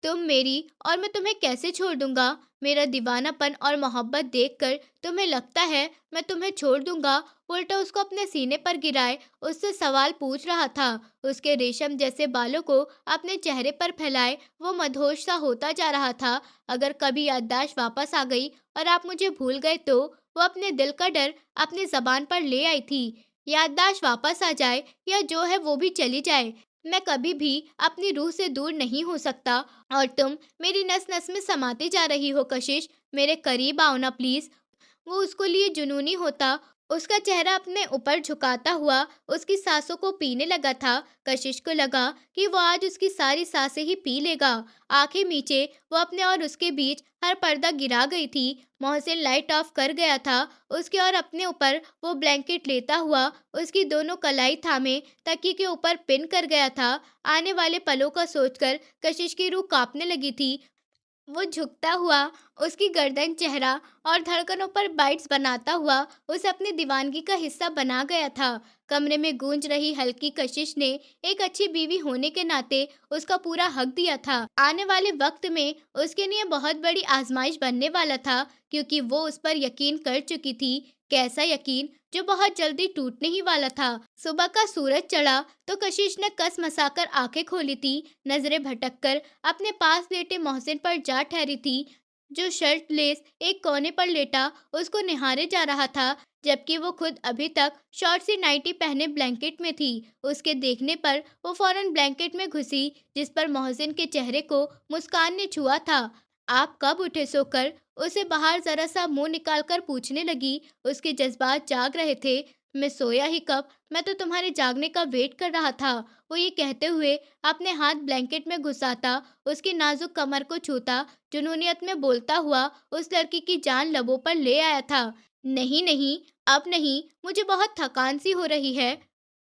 Speaker 1: तुम मेरी, और मैं तुम्हें कैसे छोड़ दूंगा? मेरा दीवानापन और मोहब्बत देखकर तुम्हें लगता है मैं तुम्हें छोड़ दूंगा? उल्टा उसको अपने सीने पर गिराए उससे सवाल पूछ रहा था। उसके रेशम जैसे बालों को अपने चेहरे पर फैलाए वो मदहोश सा होता जा रहा था। अगर कभी याददाश्त वापस आ गई और आप मुझे भूल गए तो? वो अपने दिल का डर अपनी जबान पर ले आई थी। याददाश्त वापस आ जाए या जो है वो भी चली जाए, मैं कभी भी अपनी रूह से दूर नहीं हो सकता। और तुम मेरी नस नस में समाती जा रही हो कशिश। मेरे करीब आओ ना प्लीज। वो उसको लिए जुनूनी होता उसका चेहरा अपने ऊपर झुकाता हुआ उसकी सांसों को पीने लगा था। कशिश को लगा कि वो आज उसकी सारी सांसें ही पी लेगा। आंखें मीचे वो अपने और उसके बीच हर पर्दा गिरा गई थी। मोहसिन लाइट ऑफ कर गया था। उसके और अपने ऊपर वो ब्लैंकेट लेता हुआ उसकी दोनों कलाई थामे तकिए के ऊपर पिन कर गया था। आने वाले पलों का सोचकर कशिश की रूह कांपने लगी थी। वो झुकता हुआ उसकी गर्दन, चेहरा और धड़कनों पर बाइट्स बनाता हुआ उसे अपनी दीवानगी का हिस्सा बना गया था। कमरे में गूंज रही हल्की कशिश ने एक अच्छी बीवी होने के नाते उसका पूरा हक दिया था। आने वाले वक्त में उसके लिए बहुत बड़ी आजमाइश बनने वाला था, क्योंकि वो उस पर यकीन कर चुकी थी। कैसा यकीन जो बहुत जल्दी टूटने ही वाला था। सुबह का सूरज चढ़ा तो कशिश ने कस मसाकर आंखें खोली थी। नजरें भटककर अपने पास लेटे मोहसिन पर जा ठहरी थी, जो शर्टलेस एक कोने पर लेटा उसको निहारे जा रहा था, जबकि वो खुद अभी तक शॉर्ट सी नाइटी पहने ब्लैंकेट में थी। उसके देखने पर वो फौरन ब्लैंकेट में घुसी, जिस पर मोहसिन के चेहरे को मुस्कान ने छुआ था। आप कब उठे सोकर? उसे बाहर जरा सा मुंह निकालकर पूछने लगी। उसके जज्बात जाग रहे थे। मैं सोया ही कब, मैं तो तुम्हारे जागने का वेट कर रहा था। वो ये कहते हुए अपने हाथ ब्लैंकेट में घुसाता, उसकी नाजुक कमर को छूता, जुनूनियत में बोलता हुआ उस लड़की की जान लबों पर ले आया था। नहीं नहीं, अब नहीं, मुझे बहुत थकान सी हो रही है।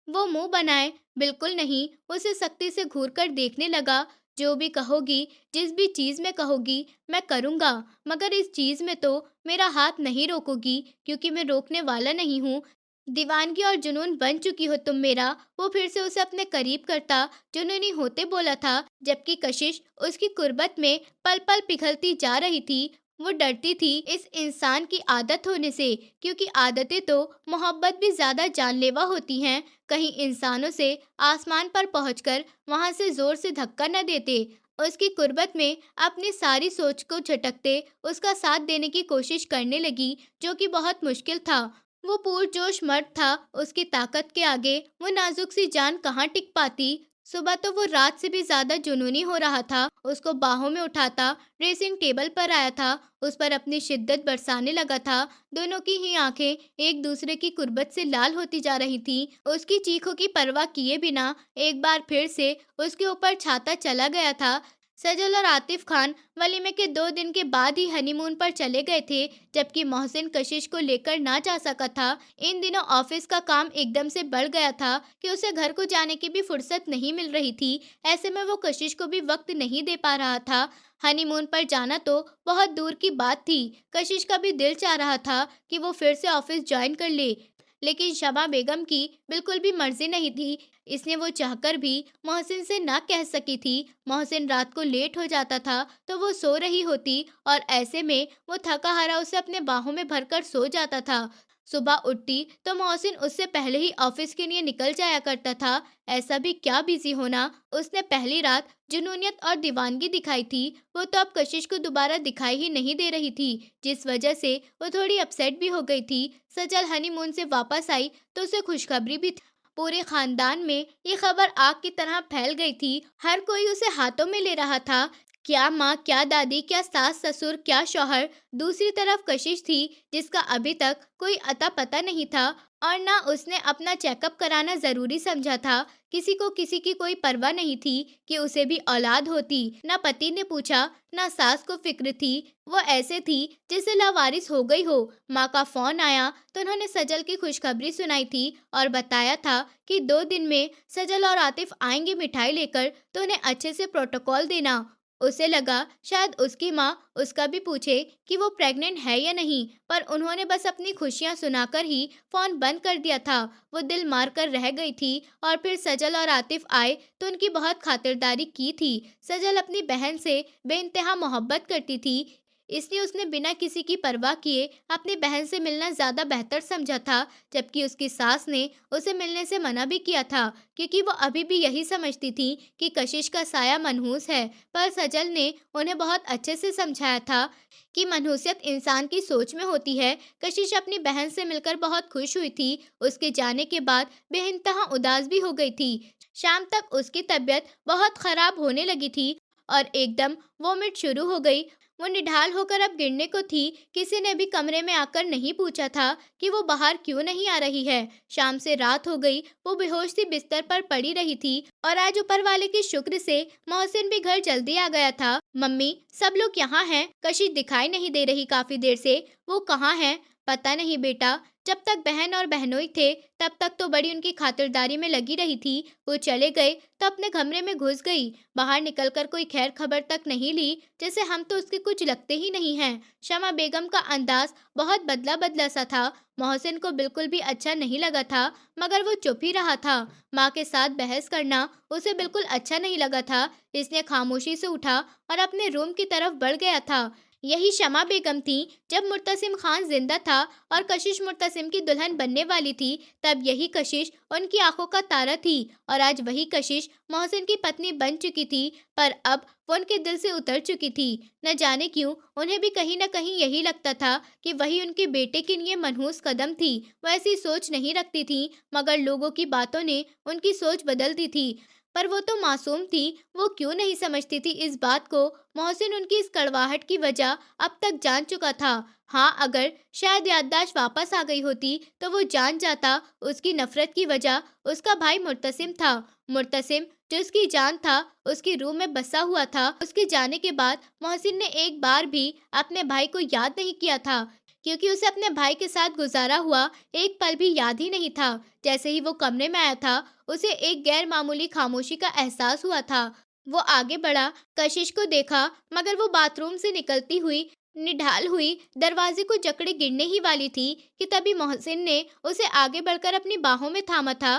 Speaker 1: वो मुंह बनाए, बिल्कुल नहीं, उसे सख्ती से घूर कर देखने लगा। जो भी कहोगी, जिस भी चीज में कहोगी, मैं करूंगा, मगर इस चीज में तो मेरा हाथ नहीं रोकोगी, क्योंकि मैं रोकने वाला नहीं हूँ। दीवानगी और जुनून बन चुकी हो तुम मेरा। वो फिर से उसे अपने करीब करता, जुनूनी होते बोला था, जबकि कशिश उसकी कुर्बत में पल पल पिघलती जा रही थी। वो डरती थी इस इंसान की आदत होने से, क्योंकि आदतें तो मोहब्बत भी ज्यादा जानलेवा होती हैं। कहीं इंसानों से आसमान पर पहुंचकर वहां से जोर से धक्का न देते। उसकी कुर्बत में अपनी सारी सोच को झटकते उसका साथ देने की कोशिश करने लगी, जो कि बहुत मुश्किल था। वो पुरजोश मर्द था, उसकी ताकत के आगे वो नाजुक सी जान कहाँ टिक पाती। सुबह तो वो रात से भी ज्यादा जुनूनी हो रहा था। उसको बाहों में उठाता ड्रेसिंग टेबल पर आया था, उस पर अपनी शिद्दत बरसाने लगा था। दोनों की ही आंखें एक दूसरे की कुर्बत से लाल होती जा रही थी। उसकी चीखों की परवाह किए बिना एक बार फिर से उसके ऊपर छाता चला गया था। सजल और आतिफ खान वलीमे के 2 दिन के बाद ही हनीमून पर चले गए थे, जबकि मोहसिन कशिश को लेकर ना जा सका था। इन दिनों ऑफिस का काम एकदम से बढ़ गया था कि उसे घर को जाने की भी फुर्सत नहीं मिल रही थी। ऐसे में वो कशिश को भी वक्त नहीं दे पा रहा था। हनीमून पर जाना तो बहुत दूर की बात थी। कशिश का भी दिल चाह रहा था कि वो फिर से ऑफिस ज्वाइन कर ले, लेकिन शमा बेगम की बिल्कुल भी मर्जी नहीं थी। इसने वो चाहकर भी मोहसिन से ना कह सकी थी। मोहसिन रात को लेट हो जाता था तो वो सो रही होती, और ऐसे में वो थका हारा उसे अपने बाहों में भरकर सो जाता था। सुबह उठती तो मोहसिन उससे पहले ही ऑफिस के लिए निकल जाया करता था। ऐसा भी क्या बिजी होना। उसने पहली रात जुनूनियत और दीवानगी दिखाई थी, वो तो अब कशिश को दोबारा दिखाई ही नहीं दे रही थी, जिस वजह से वो थोड़ी अपसेट भी हो गई थी। सजल हनीमून से वापस आई तो उसे खुशखबरी भी थी। पूरे खानदान में ये खबर आग की तरह फैल गई थी। हर कोई उसे हाथों में ले रहा था। क्या माँ, क्या दादी, क्या सास ससुर, क्या शौहर। दूसरी तरफ कशिश थी, जिसका अभी तक कोई अता पता नहीं था, और ना उसने अपना चेकअप कराना जरूरी समझा था। किसी को किसी की कोई परवाह नहीं थी कि उसे भी औलाद होती। ना पति ने पूछा, ना सास को फिक्र थी। वो ऐसे थी जैसे लावारिस हो गई हो। माँ का फोन आया तो उन्होंने सजल की खुशखबरी सुनाई थी और बताया था कि 2 दिन में सजल और आतिफ आएंगे मिठाई लेकर, तो उन्हें अच्छे से प्रोटोकॉल देना। उसे लगा शायद उसकी माँ उसका भी पूछे कि वो प्रेग्नेंट है या नहीं, पर उन्होंने बस अपनी खुशियां सुनाकर ही फोन बंद कर दिया था। वो दिल मार कर रह गई थी। और फिर सजल और आतिफ आए तो उनकी बहुत खातिरदारी की थी। सजल अपनी बहन से बेइंतहा मोहब्बत करती थी, इसलिए उसने बिना किसी की परवाह किए अपनी बहन से मिलना ज्यादा बेहतर समझा था। जबकि उसकी सास ने उसे मिलने से मना भी किया था, क्योंकि वो अभी भी यही समझती थी कि कशिश का साया मनहूस है। पर सजल ने उन्हें बहुत अच्छे से समझाया था कि मनहूसियत इंसान की सोच में होती है। कशिश अपनी बहन से मिलकर बहुत खुश हुई थी। उसके जाने के बाद बेइंतहा उदास भी हो गई थी। शाम तक उसकी तबीयत बहुत खराब होने लगी थी और एकदम वोमिट शुरू हो गई। वो निढाल होकर अब गिरने को थी। किसी ने भी कमरे में आकर नहीं पूछा था कि वो बाहर क्यों नहीं आ रही है। शाम से रात हो गई, वो बेहोश सी बिस्तर पर पड़ी रही थी और आज ऊपर वाले के शुक्र से मोहसिन भी घर जल्दी आ गया था। मम्मी, सब लोग यहाँ हैं। कशिश दिखाई नहीं दे रही काफी देर से। वो कहाँ है? पता नहीं बेटा। जब तक बहन और बहनोई थे तब तक तो बड़ी उनकी खातिरदारी में लगी रही थी। वो चले गए तो अपने कमरे में घुस गई। बाहर निकलकर कोई खैर खबर तक नहीं ली। जैसे हम तो उसके कुछ लगते ही नहीं हैं। शमा बेगम का अंदाज बहुत बदला बदला सा था। मोहसिन को बिल्कुल भी अच्छा नहीं लगा था, मगर वो चुप ही रहा था। माँ के साथ बहस करना उसे बिल्कुल अच्छा नहीं लगा था। इसने खामोशी से उठा और अपने रूम की तरफ बढ़ गया था। यही शमा बेगम थी जब मुर्तसिम खान जिंदा था और कशिश मुर्तसिम की दुल्हन बनने वाली थी। तब यही कशिश उनकी आंखों का तारा थी और आज वही कशिश मोहसिन की पत्नी बन चुकी थी। पर अब वो उनके दिल से उतर चुकी थी। न जाने क्यों उन्हें भी कहीं न कहीं यही लगता था कि वही उनके बेटे के लिए मनहूस कदम थी। वो ऐसी सोच नहीं रखती थी, मगर लोगों की बातों ने उनकी सोच बदल दी थी। पर वो तो मासूम थी। वो क्यों नहीं समझती थी इस बात को? मोहसिन उनकी इस कड़वाहट की वजह अब तक जान चुका था। हाँ, अगर शायद याददाश्त वापस आ गई होती तो वो जान जाता उसकी नफरत की वजह उसका भाई मुर्तसिम था। मुर्तसिम जो उसकी जान था, उसकी रूह में बसा हुआ था। उसके जाने के बाद मोहसिन ने एक बार भी अपने भाई को याद नहीं किया था, क्योंकि उसे अपने भाई के साथ गुजारा हुआ एक पल भी याद ही नहीं था। जैसे ही वो कमरे में आया था, उसे एक गैर मामूली खामोशी का एहसास हुआ था। वो आगे बढ़ा, कशिश को देखा, मगर वो बाथरूम से निकलती हुई निढाल हुई दरवाजे को जकड़े गिरने ही वाली थी कि तभी मोहसिन ने उसे आगे बढ़कर अपनी बाहों में थामा था।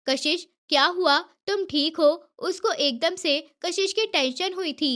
Speaker 1: कशिश, क्या हुआ? तुम ठीक हो? उसको एकदम से कशिश की टेंशन हुई थी।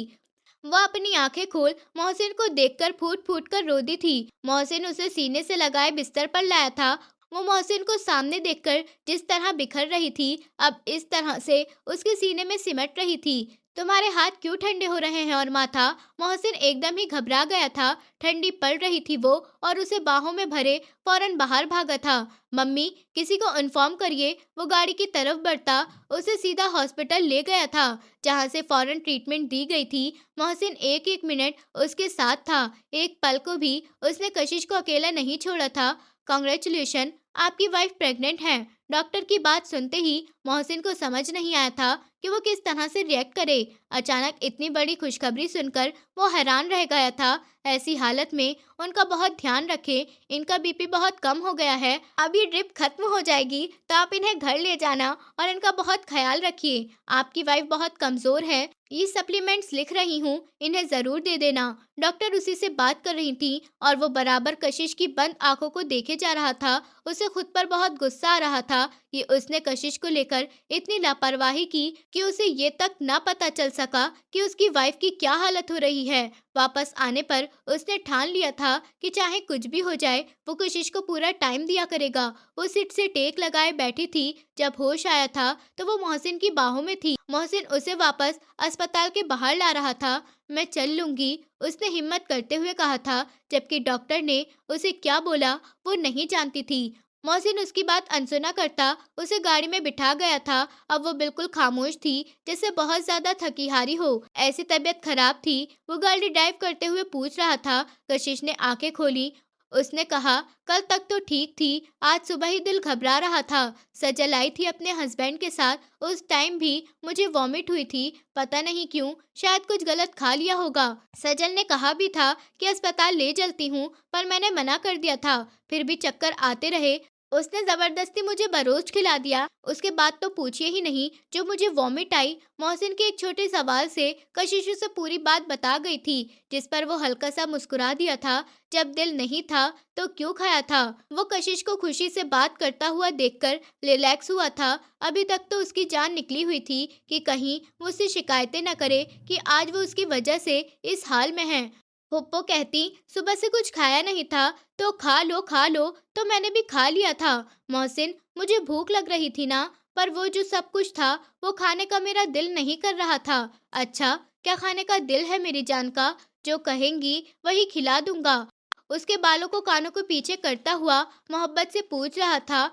Speaker 1: वह अपनी आंखें खोल मोहसिन को देखकर फूट फूट कर रो दी थी। मोहसिन उसे सीने से लगाए बिस्तर पर लाया था। वो मोहसिन को सामने देखकर जिस तरह बिखर रही थी, अब इस तरह से उसके सीने में सिमट रही थी। तुम्हारे हाथ क्यों ठंडे हो रहे हैं और माथा? मोहसिन एकदम ही घबरा गया था। ठंडी पड़ रही थी वो, और उसे बाहों में भरे फौरन बाहर भागा था। मम्मी, किसी को इन्फॉर्म करिए। वो गाड़ी की तरफ बढ़ता उसे सीधा हॉस्पिटल ले गया था, जहां से फौरन ट्रीटमेंट दी गई थी। मोहसिन एक एक मिनट उसके साथ था। एक पल को भी उसने कशिश को अकेला नहीं छोड़ा था। कॉन्ग्रेचुलेशन, आपकी वाइफ प्रेग्नेंट है। डॉक्टर की बात सुनते ही मोहसिन को समझ नहीं आया था कि वो किस तरह से रिएक्ट करे। अचानक इतनी बड़ी खुशखबरी सुनकर वो हैरान रह गया था। ऐसी हालत में उनका बहुत ध्यान रखें। इनका बीपी बहुत कम हो गया है। अब ये ड्रिप खत्म हो जाएगी तो आप इन्हें घर ले जाना और इनका बहुत ख्याल रखिए। आपकी वाइफ बहुत कमजोर है। ये सप्लीमेंट्स लिख रही हूँ, इन्हें जरूर दे देना। डॉक्टर उसी से बात कर रही थी और वो बराबर कशिश की बंद आंखों को देखे जा रहा था। उसे खुद पर बहुत गुस्सा आ रहा था कि उसने कशिश को लेकर इतनी लापरवाही की कि उसे ये तक ना पता चल सका कि उसकी वाइफ की क्या हालत हो रही है। वापस आने पर उसने ठान लिया था कि चाहे कुछ भी हो जाए, वो कशिश को पूरा टाइम दिया करेगा। वो सीट से टेक लगाए बैठी थी। जब होश आया था तो वो मोहसिन की बाहों में थी। मोहसिन उसे वापस अस्पताल के बाहर ला रहा था। मैं चल लूंगी, उसने हिम्मत करते हुए कहा था, जबकि डॉक्टर ने उसे क्या बोला वो नहीं जानती थी। मोहसिन उसकी बात अनसुना करता उसे गाड़ी में बिठा गया था। अब वो बिल्कुल खामोश थी, जैसे बहुत ज्यादा थकी हारी हो। ऐसी तबीयत खराब थी। वो गाड़ी ड्राइव करते हुए पूछ रहा था। कशिश ने आंखें खोली। उसने कहा, कल तक तो ठीक थी, आज सुबह ही दिल घबरा रहा था। सजल आई थी अपने हस्बैंड के साथ, उस टाइम भी मुझे वॉमिट हुई थी। पता नहीं क्यों, शायद कुछ गलत खा लिया होगा। सजल ने कहा भी था कि अस्पताल ले चलती हूँ, पर मैंने मना कर दिया था। फिर भी चक्कर आते रहे। उसने जबरदस्ती मुझे बरोज खिला दिया। उसके बाद तो पूछिए ही नहीं, जो मुझे वॉमिट आई। मोहसिन के एक छोटे सवाल से कशिश उसे पूरी बात बता गई थी, जिस पर वो हल्का सा मुस्कुरा दिया था। जब दिल नहीं था तो क्यों खाया था? वो कशिश को खुशी से बात करता हुआ देखकर रिलैक्स हुआ था। अभी तक तो उसकी जान निकली हुई थी कि कहीं वो उससे शिकायतें न करे कि आज वो उसकी वजह से इस हाल में है। पप्पो कहती, सुबह से कुछ खाया नहीं था तो खा लो। तो मैंने भी खा लिया था। मोहसिन, मुझे भूख लग रही थी ना, पर वो जो सब कुछ था वो खाने का मेरा दिल नहीं कर रहा था। अच्छा, क्या खाने का दिल है मेरी जान का? जो कहेंगी वही खिला दूंगा। उसके बालों को कानों के पीछे करता हुआ मोहब्बत से पूछ रहा था।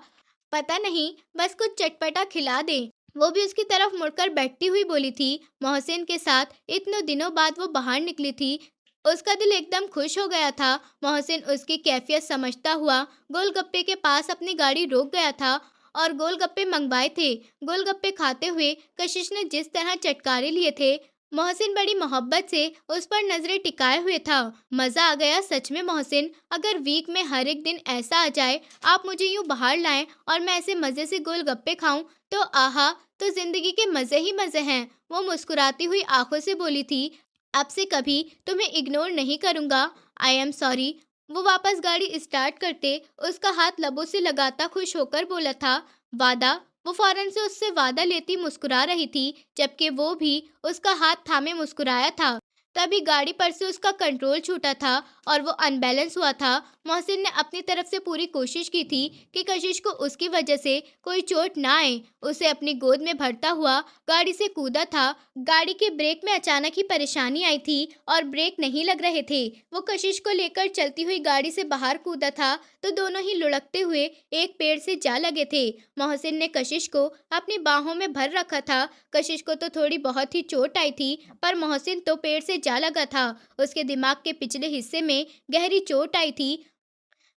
Speaker 1: पता नहीं, बस कुछ चटपटा खिला दे। वो भी उसकी तरफ मुड़कर बैठती हुई बोली थी। मोहसिन के साथ इतने दिनों बाद वो बाहर निकली थी। उसका दिल एकदम खुश हो गया था। मोहसिन उसकी कैफियत समझता हुआ गोलगप्पे के पास अपनी गाड़ी रोक गया था और गोलगप्पे मंगवाए थे। गोलगप्पे खाते हुए कशिश ने जिस तरह चटकारे लिए थे, मोहसिन बड़ी मोहब्बत से उस पर नजरें टिकाए हुए था। मजा आ गया सच में मोहसिन। अगर वीक में हर एक दिन ऐसा आ जाए, आप मुझे यूं बाहर लाएं और मैं ऐसे मजे से गोलगप्पे खाऊं, तो आहा, तो जिंदगी के मजे ही मजे हैं। वो मुस्कुराती हुई आंखों से बोली थी, अब से कभी तुम्हें इग्नोर नहीं करूंगा। I am sorry. वो वापस गाड़ी स्टार्ट करते उसका हाथ लबों से लगाता खुश होकर बोला था, वादा। वो फौरन से उससे वादा लेती मुस्कुरा रही थी, जबकि वो भी उसका हाथ थामे मुस्कुराया था। तभी गाड़ी पर से उसका कंट्रोल छूटा था और वो अनबैलेंस हुआ था। मोहसिन ने अपनी तरफ से पूरी कोशिश की थी कि कशिश को उसकी वजह से कोई चोट ना आए। उसे अपनी गोद में भरता हुआ गाड़ी से कूदा था। गाड़ी के ब्रेक में अचानक ही परेशानी आई थी और ब्रेक नहीं लग रहे थे। वो कशिश को लेकर चलती हुई गाड़ी से बाहर कूदा था तो दोनों ही लुढ़कते हुए एक पेड़ से जा लगे थे। मोहसिन ने कशिश को अपनी बाहों में भर रखा था। कशिश को तो थोड़ी बहुत ही चोट आई थी, पर मोहसिन तो पेड़ से जा लगा था। उसके दिमाग के पिछले हिस्से में गहरी चोट आई थी।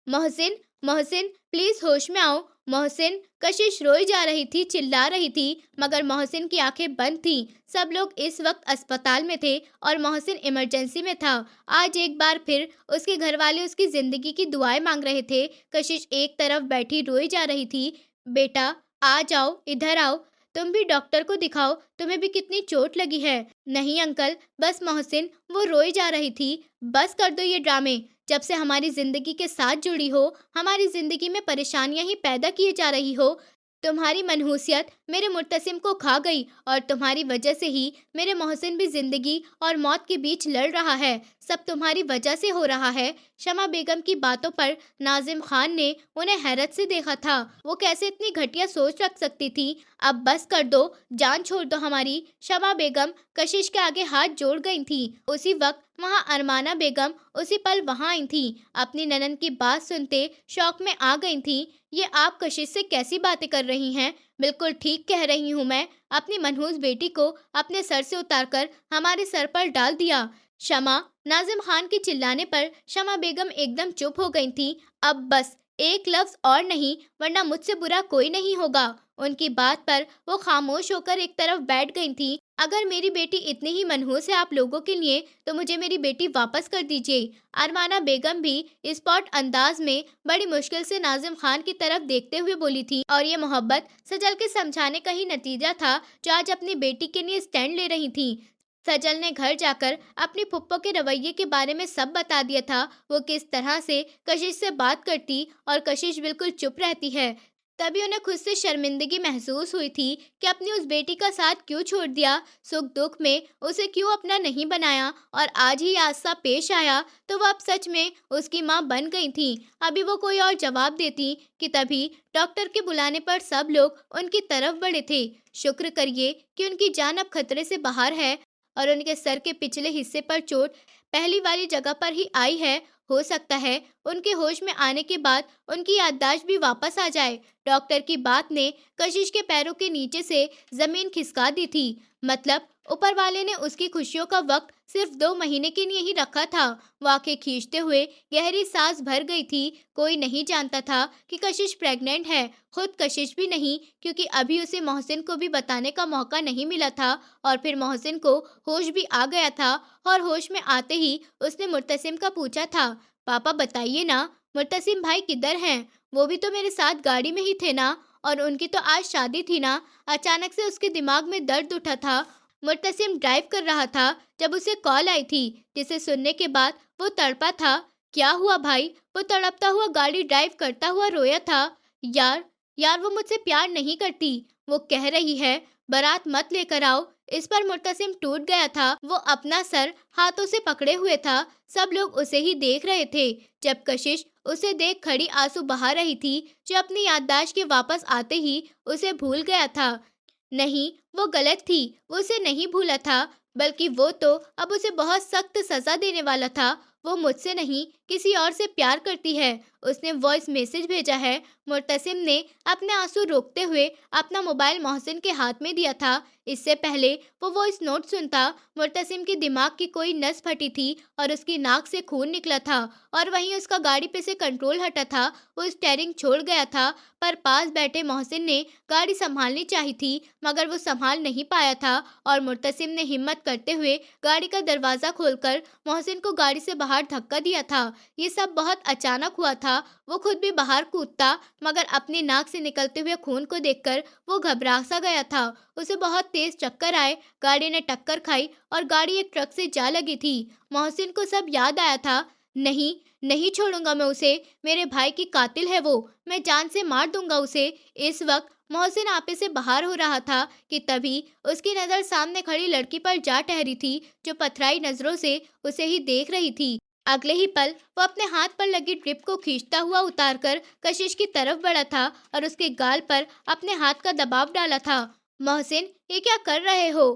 Speaker 1: मोहसिन, मोहसिन, प्लीज होश में आओ। मोहसिन। कशिश रोई जा रही थी, चिल्ला रही थी, मगर मोहसिन की आंखें बंद थीं। सब लोग इस वक्त अस्पताल में थे और मोहसिन इमरजेंसी में था। आज एक बार फिर उसके घर वाले उसकी जिंदगी की दुआएं मांग रहे थे। कशिश एक तरफ बैठी रोई जा रही थी। बेटा, आ जाओ, इधर आओ। तुम भी डॉक्टर को दिखाओ, तुम्हें भी कितनी चोट लगी है। नहीं अंकल, बस मोहसिन। वो रोई जा रही थी। बस कर दो ये ड्रामे। जब से हमारी जिंदगी के साथ जुड़ी हो, हमारी जिंदगी में परेशानियां ही पैदा किए जा रही हो। तुम्हारी मनहूसियत मेरे मुर्तसिम को खा गई और तुम्हारी वजह से ही मेरे मोहसिन भी जिंदगी और मौत के बीच लड़ रहा है। सब तुम्हारी वजह से हो रहा है। शमा बेगम की बातों पर नाजिम खान ने उन्हें हैरत से देखा था। वो कैसे इतनी घटिया सोच रख सकती थी। अब बस कर दो, जान छोड़ दो हमारी। शमा बेगम कशिश के आगे हाथ जोड़ गई थी। उसी वक्त वहाँ अरमाना बेगम उसी पल वहाँ आई थी। अपनी ननद की बात सुनते शौक में आ गई थी। ये आप कशिश से कैसी बातें कर रही हैं? बिल्कुल ठीक कह रही हूँ मैं। अपनी मनहूस बेटी को अपने सर से उतारकर हमारे सर पर डाल दिया। शमा। नाजिम खान के चिल्लाने पर शमा बेगम एकदम चुप हो गई थी। अब बस एक लफ्ज और नहीं, वरना मुझसे बुरा कोई नहीं होगा। उनकी बात पर वो खामोश होकर एक तरफ बैठ गई थी। अगर मेरी बेटी इतनी ही मनहूस है आप लोगों के लिए, तो मुझे मेरी बेटी वापस कर दीजिए। अरमाना बेगम भी स्पॉट अंदाज में बड़ी मुश्किल से नाजिम खान की तरफ देखते हुए बोली थी, और ये मोहब्बत सजल के समझाने का ही नतीजा था जो आज अपनी बेटी के लिए स्टैंड ले रही थी। सजल ने घर जाकर अपनी फुप्पो के रवैये के बारे में सब बता दिया था। वो किस तरह से कशिश से बात करती और कशिश बिल्कुल चुप रहती है। तभी उन्हें खुद से शर्मिंदगी महसूस हुई थी कि अपनी उस बेटी का साथ क्यों छोड़ दिया, सुख दुख में उसे क्यों अपना नहीं बनाया, और आज ही हादसा पेश आया तो वो अब सच में उसकी माँ बन गई थी। अभी वो कोई और जवाब देती कि तभी डॉक्टर के बुलाने पर सब लोग उनकी तरफ बढ़े थे। शुक्र करिए कि उनकी जान अब खतरे से बाहर है और उनके सर के पिछले हिस्से पर चोट पहली वाली जगह पर ही आई है। हो सकता है उनके होश में आने के बाद उनकी याददाश्त भी वापस आ जाए। डॉक्टर की बात ने कशिश के पैरों के नीचे से जमीन खिसका दी थी। मतलब ऊपर वाले ने उसकी खुशियों का वक्त सिर्फ 2 महीने के लिए ही रखा था। वो आंखें खींचते हुए गहरी सांस भर गई थी। कोई नहीं जानता था कि कशिश प्रेग्नेंट है, खुद कशिश भी नहीं, क्योंकि अभी उसे मोहसिन को भी बताने का मौका नहीं मिला था। और फिर मोहसिन को होश भी आ गया था और होश में आते ही उसने मुर्तसिम का पूछा था, पापा बताइए ना, मुर्तसिम भाई किधर हैं? वो भी तो मेरे साथ गाड़ी में ही थे ना, और उनकी तो आज शादी थी ना। अचानक से उसके दिमाग में दर्द उठा था। मुर्तसिम ड्राइव कर रहा था जब उसे कॉल आई थी, जिसे सुनने के बाद वो तड़पा था। क्या हुआ भाई? वो तड़पता हुआ गाड़ी ड्राइव करता हुआ रोया था। यार, यार वो मुझसे प्यार नहीं करती। वो कह रही है बारात मत लेकर आओ। इस पर मुर्तसिम टूट गया था। वो अपना सर हाथों से पकड़े हुए था। सब लोग उसे ही देख रहे थे। जब कशिश उसे देख खड़ी आंसू बहा रही थी, जो अपनी याददाश्त के वापस आते ही उसे भूल गया था। नहीं, वो गलत थी। वो उसे नहीं भूला था, बल्कि वो तो अब उसे बहुत सख्त सजा देने वाला था। वो मुझसे नहीं, किसी और से प्यार करती है उसने वॉइस मैसेज भेजा है। मुर्तसिम ने अपने आंसू रोकते हुए अपना मोबाइल मोहसिन के हाथ में दिया था। इससे पहले वो वॉइस नोट सुनता, मुर्तसिम के दिमाग की कोई नस फटी थी और उसकी नाक से खून निकला था, और वहीं उसका गाड़ी पे से कंट्रोल हटा था। वो स्टीयरिंग छोड़ गया था, पर पास बैठे मोहसिन ने गाड़ी संभालनी चाहिए थी, मगर वो संभाल नहीं पाया था, और मुर्तसिम ने हिम्मत करते हुए गाड़ी का दरवाज़ा खोलकर मोहसिन को गाड़ी से बाहर धक्का दिया था। ये सब बहुत अचानक हुआ था। वो खुद भी बाहर कूदता, मगर अपनी नाक से निकलते हुए खून को देखकर वो घबरा सा गया था। उसे बहुत तेज चक्कर आए, गाड़ी ने टक्कर खाई और गाड़ी एक ट्रक से जा लगी थी। मोहसिन को सब याद आया था। नहीं, नहीं छोड़ूंगा मैं उसे, मेरे भाई की कातिल है वो, मैं जान से मार दूंगा उसे। इस वक्त मोहसिन आपे से बाहर हो रहा था कि तभी उसकी नज़र सामने खड़ी लड़की पर जा ठहरी थी, जो पथराई नज़रों से उसे ही देख रही थी। अगले ही पल वो अपने हाथ पर लगी ड्रिप को खींचता हुआ उतारकर कशिश की तरफ बढ़ा था और उसके गाल पर अपने हाथ का दबाव डाला था। मोहसिन, ये क्या कर रहे हो?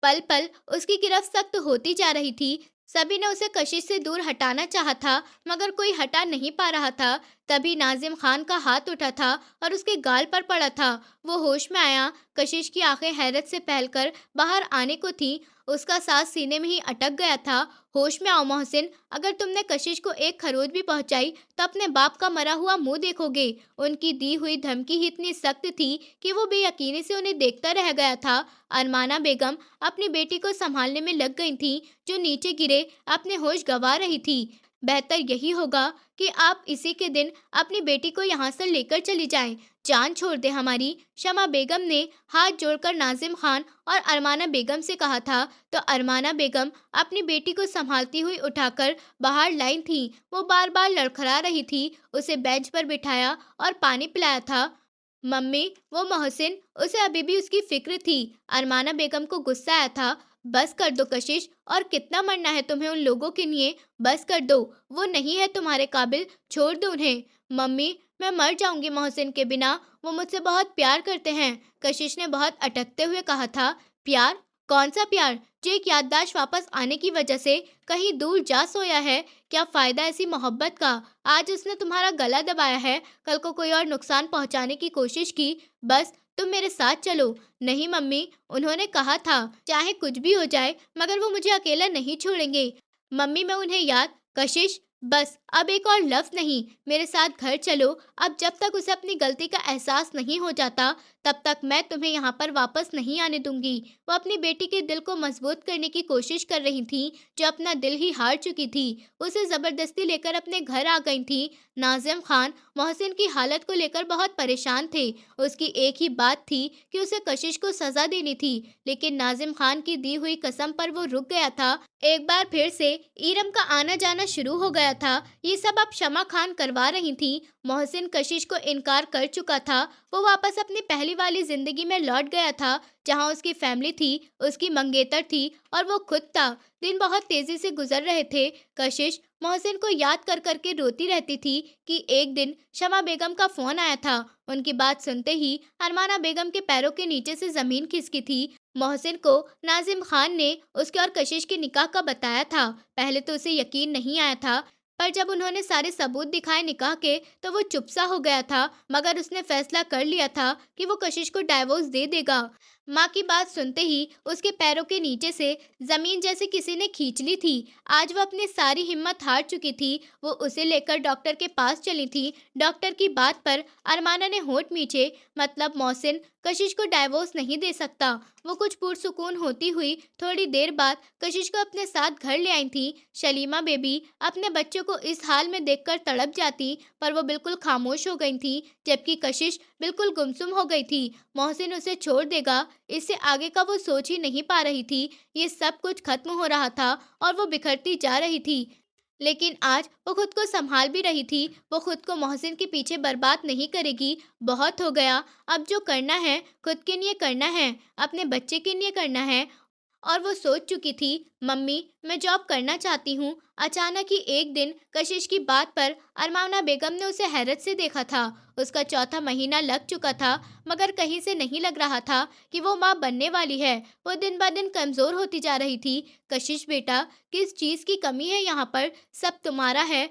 Speaker 1: पल पल उसकी गिरफ्त सख्त होती जा रही थी। सभी ने उसे कशिश से दूर हटाना चाहा था, मगर कोई हटा नहीं पा रहा था। तभी नाजिम खान का हाथ उठा था और उसके गाल पर पड़ा था। वो होश में आया। कशिश की आंखें हैरत से फैलकर बाहर आने को थी। उसका सांस सीने में ही अटक गया था। होश में आओ मोहसिन, अगर तुमने कशिश को एक खरोच भी पहुंचाई तो अपने बाप का मरा हुआ मुंह देखोगे। उनकी दी हुई धमकी ही इतनी सख्त थी कि वो बेयकीनी से उन्हें देखता रह गया था। अरमाना बेगम अपनी बेटी को संभालने में लग गई थी, जो नीचे गिरे अपने होश गंवा रही थी। बेहतर यही होगा कि आप इसी के दिन अपनी बेटी को यहाँ से लेकर चली जाएं, जान छोड़ दे हमारी। शमा बेगम ने हाथ जोड़कर नाजिम खान और अरमाना बेगम से कहा था, तो अरमाना बेगम अपनी बेटी को संभालती हुई उठाकर बाहर लाई थी। वो बार बार लड़खड़ा रही थी। उसे बेंच पर बिठाया और पानी पिलाया था। मम्मी, वो मोहसिन, उसे अभी भी उसकी फिक्र थी। अरमाना बेगम को गुस्सा आया था। बस कर दो कशिश, और कितना मरना है तुम्हें उन लोगों के लिए? बस कर दो, वो नहीं है तुम्हारे काबिल, छोड़ दो उन्हें। मम्मी, मैं मर जाऊंगी मोहसिन के बिना, वो मुझसे बहुत प्यार करते हैं। कशिश ने बहुत अटकते हुए कहा था। प्यार? कौन सा प्यार जो एक याददाश्त वापस आने की वजह से कहीं दूर जा सोया है? क्या फायदा ऐसी मोहब्बत का? आज उसने तुम्हारा गला दबाया है, कल को कोई और नुकसान पहुंचाने की कोशिश की। बस तुम मेरे साथ चलो। नहीं मम्मी, उन्होंने कहा था चाहे कुछ भी हो जाए मगर वो मुझे अकेला नहीं छोड़ेंगे। मम्मी, मैं उन्हें याद। कशिश, बस अब एक और लफ्ज नहीं, मेरे साथ घर चलो। अब जब तक उसे अपनी गलती का एहसास नहीं हो जाता, तब तक मैं तुम्हें यहाँ पर वापस नहीं आने दूंगी। वो अपनी बेटी के दिल को मजबूत करने की कोशिश कर रही थी, जो अपना दिल ही हार चुकी थी। उसे जबरदस्ती लेकर अपने घर आ गई थी। नाजिम खान मोहसिन की हालत को लेकर बहुत परेशान थे। उसकी एक ही बात थी कि उसे कशिश को सजा देनी थी, लेकिन नाजिम खान की दी हुई कसम पर वो रुक गया था। एक बार फिर से ईरम का आना जाना शुरू हो गया था। ये सब अब शमा खान करवा रही थी। मोहसिन कशिश को इनकार कर चुका था। वो वापस अपनी पहली वाली जिंदगी में लौट गया था, जहाँ उसकी फैमिली थी, उसकी मंगेतर थी और वो खुद था। दिन बहुत तेजी से गुजर रहे थे। कशिश मोहसिन को याद कर करके रोती रहती थी कि एक दिन शमा बेगम का फोन आया था। उनकी बात सुनते ही अरमाना बेगम के पैरों के नीचे से जमीन खिसकी थी। मोहसिन को नाजिम खान ने उसके और कशिश के निकाह का बताया था। पहले तो उसे यकीन नहीं आया था, पर जब उन्होंने सारे सबूत दिखाए निकाह के, तो वो चुप सा हो गया था। मगर उसने फैसला कर लिया था कि वो कशिश को डाइवोर्स दे देगा। माँ की बात सुनते ही उसके पैरों के नीचे से जमीन जैसे किसी ने खींच ली थी। आज वो अपनी सारी हिम्मत हार चुकी थी। वो उसे लेकर डॉक्टर के पास चली थी। डॉक्टर की बात पर अरमाना ने होंठ मींचे। मतलब मोहसिन कशिश को डाइवोर्स नहीं दे सकता। वो कुछ पुरसुकून होती हुई थोड़ी देर बाद कशिश को अपने साथ घर ले आई थी। शलीमा बेबी अपने बच्चों को इस हाल में देखकर तड़प जाती, पर वो बिल्कुल खामोश हो गई थी, जबकि कशिश बिल्कुल गुमसुम हो गई थी। मोहसिन उसे छोड़ देगा, इससे आगे का वो सोच ही नहीं पा रही थी। ये सब कुछ खत्म हो रहा था और वो बिखरती जा रही थी। लेकिन आज वो खुद को संभाल भी रही थी। वो खुद को मोहसिन के पीछे बर्बाद नहीं करेगी। बहुत हो गया, अब जो करना है खुद के लिए करना है, अपने बच्चे के लिए करना है। और वो सोच चुकी थी, मम्मी, मैं जॉब करना चाहती हूँ। अचानक ही एक दिन कशिश की बात पर अरमाना बेगम ने उसे हैरत से देखा था। उसका चौथा महीना लग चुका था, मगर कहीं से नहीं लग रहा था कि वो माँ बनने वाली है। वो दिन ब दिन कमज़ोर होती जा रही थी। कशिश बेटा, किस चीज़ की कमी है यहाँ पर? सब तुम्हारा है।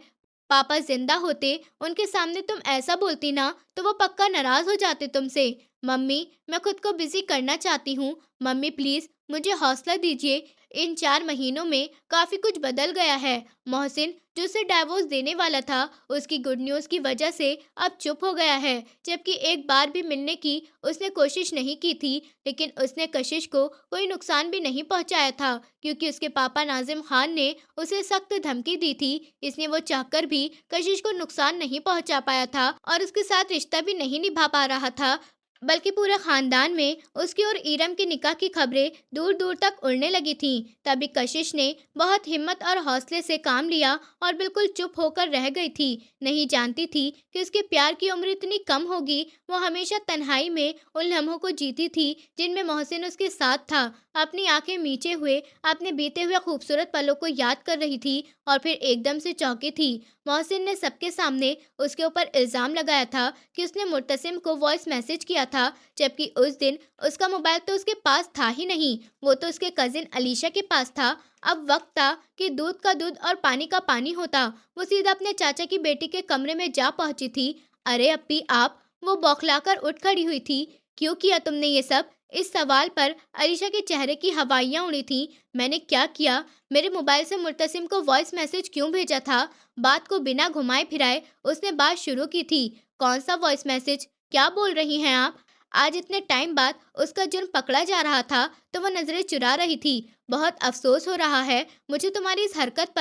Speaker 1: पापा जिंदा होते, उनके सामने तुम ऐसा बोलती ना, तो वो पक्का नाराज हो जाते तुमसे। मम्मी, मैं खुद को बिजी करना चाहती हूँ। मम्मी प्लीज मुझे हौसला दीजिए। इन 4 महीनों में काफी कुछ बदल गया है। मोहसिन जो उसे डाइवोर्स देने वाला था, उसकी गुड न्यूज की वजह से अब चुप हो गया है, जबकि एक बार भी मिलने की उसने कोशिश नहीं की थी। लेकिन उसने कशिश को कोई नुकसान भी नहीं पहुंचाया था, क्योंकि उसके पापा नाजिम खान ने उसे सख्त धमकी दी थी। इसलिए वो चाहकर भी कशिश को नुकसान नहीं पहुंचा पाया था और उसके साथ रिश्ता भी नहीं निभा पा रहा था। बल्कि पूरे खानदान में उसकी और ईरम के निकाह की खबरें दूर दूर तक उड़ने लगी थीं। तभी कशिश ने बहुत हिम्मत और हौसले से काम लिया और बिल्कुल चुप होकर रह गई थी। नहीं जानती थी कि उसके प्यार की उम्र इतनी कम होगी। वो हमेशा तन्हाई में उन लम्हों को जीती थी जिनमें मोहसिन उसके साथ था। अपनी आंखें मीचे हुए अपने बीते हुए खूबसूरत पलों को याद कर रही थी और फिर एकदम से चौंकी थी। मोहसिन ने सबके सामने उसके ऊपर इल्ज़ाम लगाया था कि उसने मुर्तसिम को वॉइस मैसेज किया था, जबकि उस दिन उसका मोबाइल तो उसके पास था ही नहीं, वो तो उसके कजिन अलीशा के पास था। अब वक्त था कि दूध का दूध और पानी का पानी होता। वो सीधा अपने चाचा की बेटी के कमरे में जा पहुंची थी। अरे अप्पी आप, वो बौखलाकर उठ खड़ी हुई थी। क्यों किया तुमने ये सब? इस सवाल पर अलीशा के चेहरे की हवाइयां उड़ी थीं। मैंने क्या किया? मेरे मोबाइल से मुर्तसिम को वॉइस मैसेज क्यों भेजा था? बात को बिना घुमाए फिराए उसने बात शुरू की थी। कौन सा वॉइस मैसेज? क्या बोल रही हैं आप? आज इतने टाइम बाद उसका जुर्म पकड़ा जा रहा था तो वो नजरें चुरा रही थी। बहुत अफसोस हो रहा है मुझे तुम्हारी इस हरकत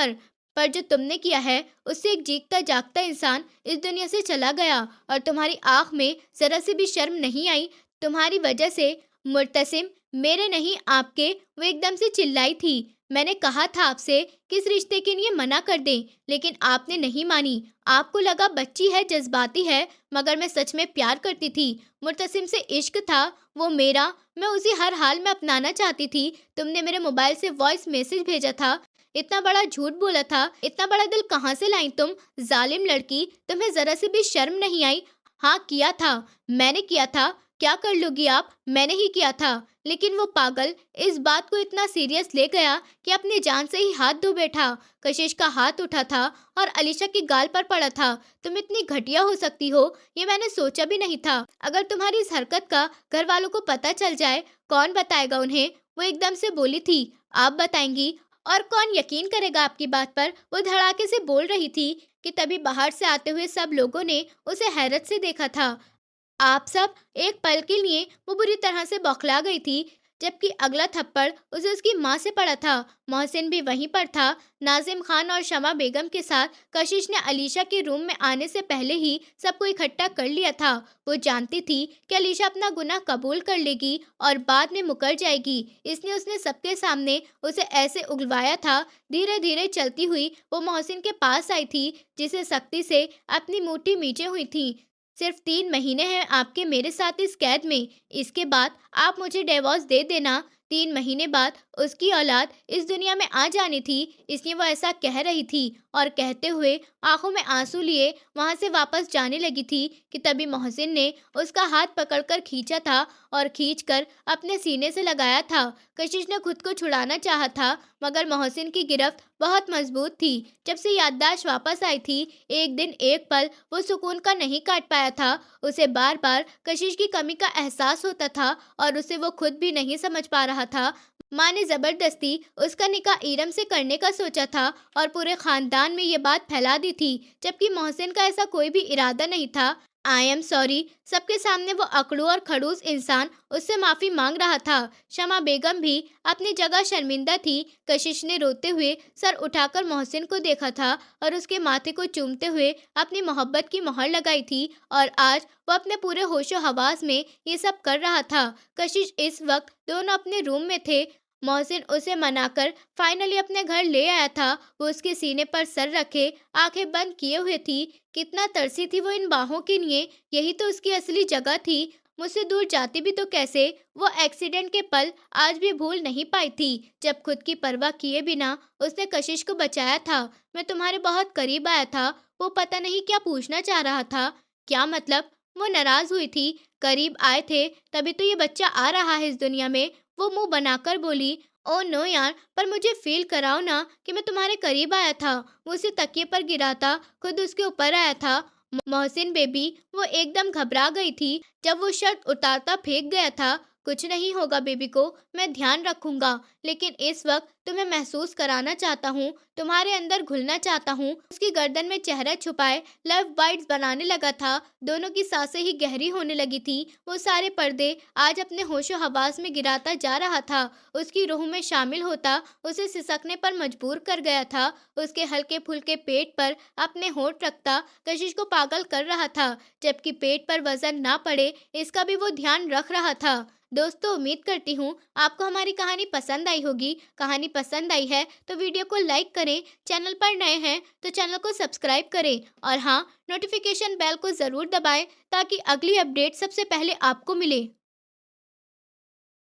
Speaker 1: पर जो तुमने किया है, उससे एक जीता जागता इंसान इस दुनिया से चला गया और तुम्हारी आंख में जरा सी भी शर्म नहीं आई। तुम्हारी वजह से मुर्तसिम, मेरे नहीं आपके, वो एकदम से चिल्लाई थी। मैंने कहा था आपसे कि इस रिश्ते के लिए मना कर दें, लेकिन आपने नहीं मानी। आपको लगा बच्ची है, जज्बाती है, मगर मैं सच में प्यार करती थी। मुर्तसिम से इश्क था, वो मेरा, मैं उसे हर हाल में अपनाना चाहती थी। तुमने मेरे मोबाइल से वॉइस मैसेज भेजा था, इतना बड़ा झूठ बोला था, इतना बड़ा दिल कहाँ से लाई तुम? जालिम लड़की, तुम्हें जरा सी भी शर्म नहीं आई? हाँ किया था, मैंने किया था। क्या कर लोगी आप? मैंने ही किया था। लेकिन वो पागल इस बात को इतना सीरियस ले गया कि अपनी जान से ही हाथ धो बैठा। कशिश का हाथ उठा था और अलीशा की गाल पर पड़ा था। तुम इतनी घटिया हो सकती हो, ये मैंने सोचा भी नहीं था। अगर तुम्हारी इस हरकत का घर वालों को पता चल जाए, कौन बताएगा उन्हें? वो एकदम से बोली थी। आप बताएंगी? और कौन यकीन करेगा आपकी बात पर? वो धड़ाके से बोल रही थी कि तभी बाहर से आते हुए सब लोगों ने उसे हैरत से देखा था। आप सब, एक पल के लिए वो बुरी तरह से बौखला गई थी, जबकि अगला थप्पड़ उसे उसकी माँ से पड़ा था। मोहसिन भी वहीं पर था। नाजिम खान और शमा बेगम के साथ कशिश ने अलीशा के रूम में आने से पहले ही सबको इकट्ठा कर लिया था। वो जानती थी कि अलीशा अपना गुनाह कबूल कर लेगी और बाद में मुकर जाएगी, इसलिए उसने सबके सामने उसे ऐसे उगलवाया था। धीरे धीरे चलती हुई वो मोहसिन के पास आई थी, जिसे सख्ती से अपनी मुट्ठी मींचे हुई थी। सिर्फ 3 महीने हैं आपके मेरे साथ इस कैद में, इसके बाद आप मुझे डिवोर्स दे देना। 3 महीने बाद उसकी औलाद इस दुनिया में आ जानी थी, इसलिए वो ऐसा कह रही थी और कहते हुए आंखों में आंसू लिए वहां से वापस जाने लगी थी कि तभी मोहसिन ने उसका हाथ पकड़कर खींचा था और खींचकर अपने सीने से लगाया था। कशिश ने खुद को छुड़ाना चाहा था, मगर मोहसिन की गिरफ्त बहुत मजबूत थी। जब से याददाश्त वापस आई थी, एक दिन एक पल वो सुकून का नहीं काट पाया था। उसे बार बार कशिश की कमी का एहसास होता था और उसे वो खुद भी नहीं समझ पा रहा था। माँ ने जबरदस्ती उसका निकाह ईरम से करने का सोचा था और पूरे खानदान में ये बात फैला दी थी, जबकि मोहसिन का ऐसा कोई भी इरादा नहीं था। आई एम सॉरी, सबके सामने वो अकड़ू और खड़ूस इंसान उससे माफी मांग रहा था। शमा बेगम भी अपनी जगह शर्मिंदा थी। कशिश ने रोते हुए सर उठाकर मोहसिन को देखा था और उसके माथे को चूमते हुए अपनी मोहब्बत की मोहर लगाई थी, और आज वो अपने पूरे होशो हवास में ये सब कर रहा था। कशिश इस वक्त दोनों अपने रूम में थे। मोहसिन उसे मनाकर फाइनली अपने घर ले आया था। वो उसके सीने पर सर रखे आंखें बंद किए हुए थी। कितना तरसी थी वो इन बाहों के लिए, यही तो उसकी असली जगह थी। मुझसे दूर जाती भी तो कैसे? वो एक्सीडेंट के पल आज भी भूल नहीं पाई थी, जब खुद की परवाह किए बिना उसने कशिश को बचाया था। मैं तुम्हारे बहुत करीब आया था। वो पता नहीं क्या पूछना चाह रहा था। क्या मतलब? वो नाराज हुई थी। करीब आए थे तभी तो ये बच्चा आ रहा है इस दुनिया में, वो मुंह बनाकर बोली। ओह नो यार, पर मुझे फ़ील कराओ ना कि मैं तुम्हारे करीब आया था। वो उसे तकिए पर गिरा था, खुद उसके ऊपर आया था। मोहसिन बेबी, वो एकदम घबरा गई थी जब वो शर्ट उतारता फेंक गया था। कुछ नहीं होगा बेबी को, मैं ध्यान रखूंगा। लेकिन इस वक्त तुम्हें महसूस कराना चाहता हूँ, तुम्हारे अंदर घुलना चाहता हूँ। उसकी गर्दन में चेहरा छुपाए लव बाइट्स बनाने लगा था। दोनों की सांसें ही गहरी होने लगी थी। वो सारे पर्दे आज अपने होशो हवास में गिराता जा रहा था। उसकी रूह में शामिल होता, उसे सिसकने पर मजबूर कर गया था। उसके हल्के-फुल्के पेट पर अपने होंठ रखता कशिश को पागल कर रहा था, जबकि पेट पर वज़न ना पड़े इसका भी वो ध्यान रख रहा था। दोस्तों, उम्मीद करती हूँ आपको हमारी कहानी पसंद आई होगी। कहानी पसंद आई है तो वीडियो को लाइक करें, चैनल पर नए हैं तो चैनल को सब्सक्राइब करें और हाँ, नोटिफ़िकेशन बेल को ज़रूर दबाएँ ताकि अगली अपडेट सबसे पहले आपको मिले।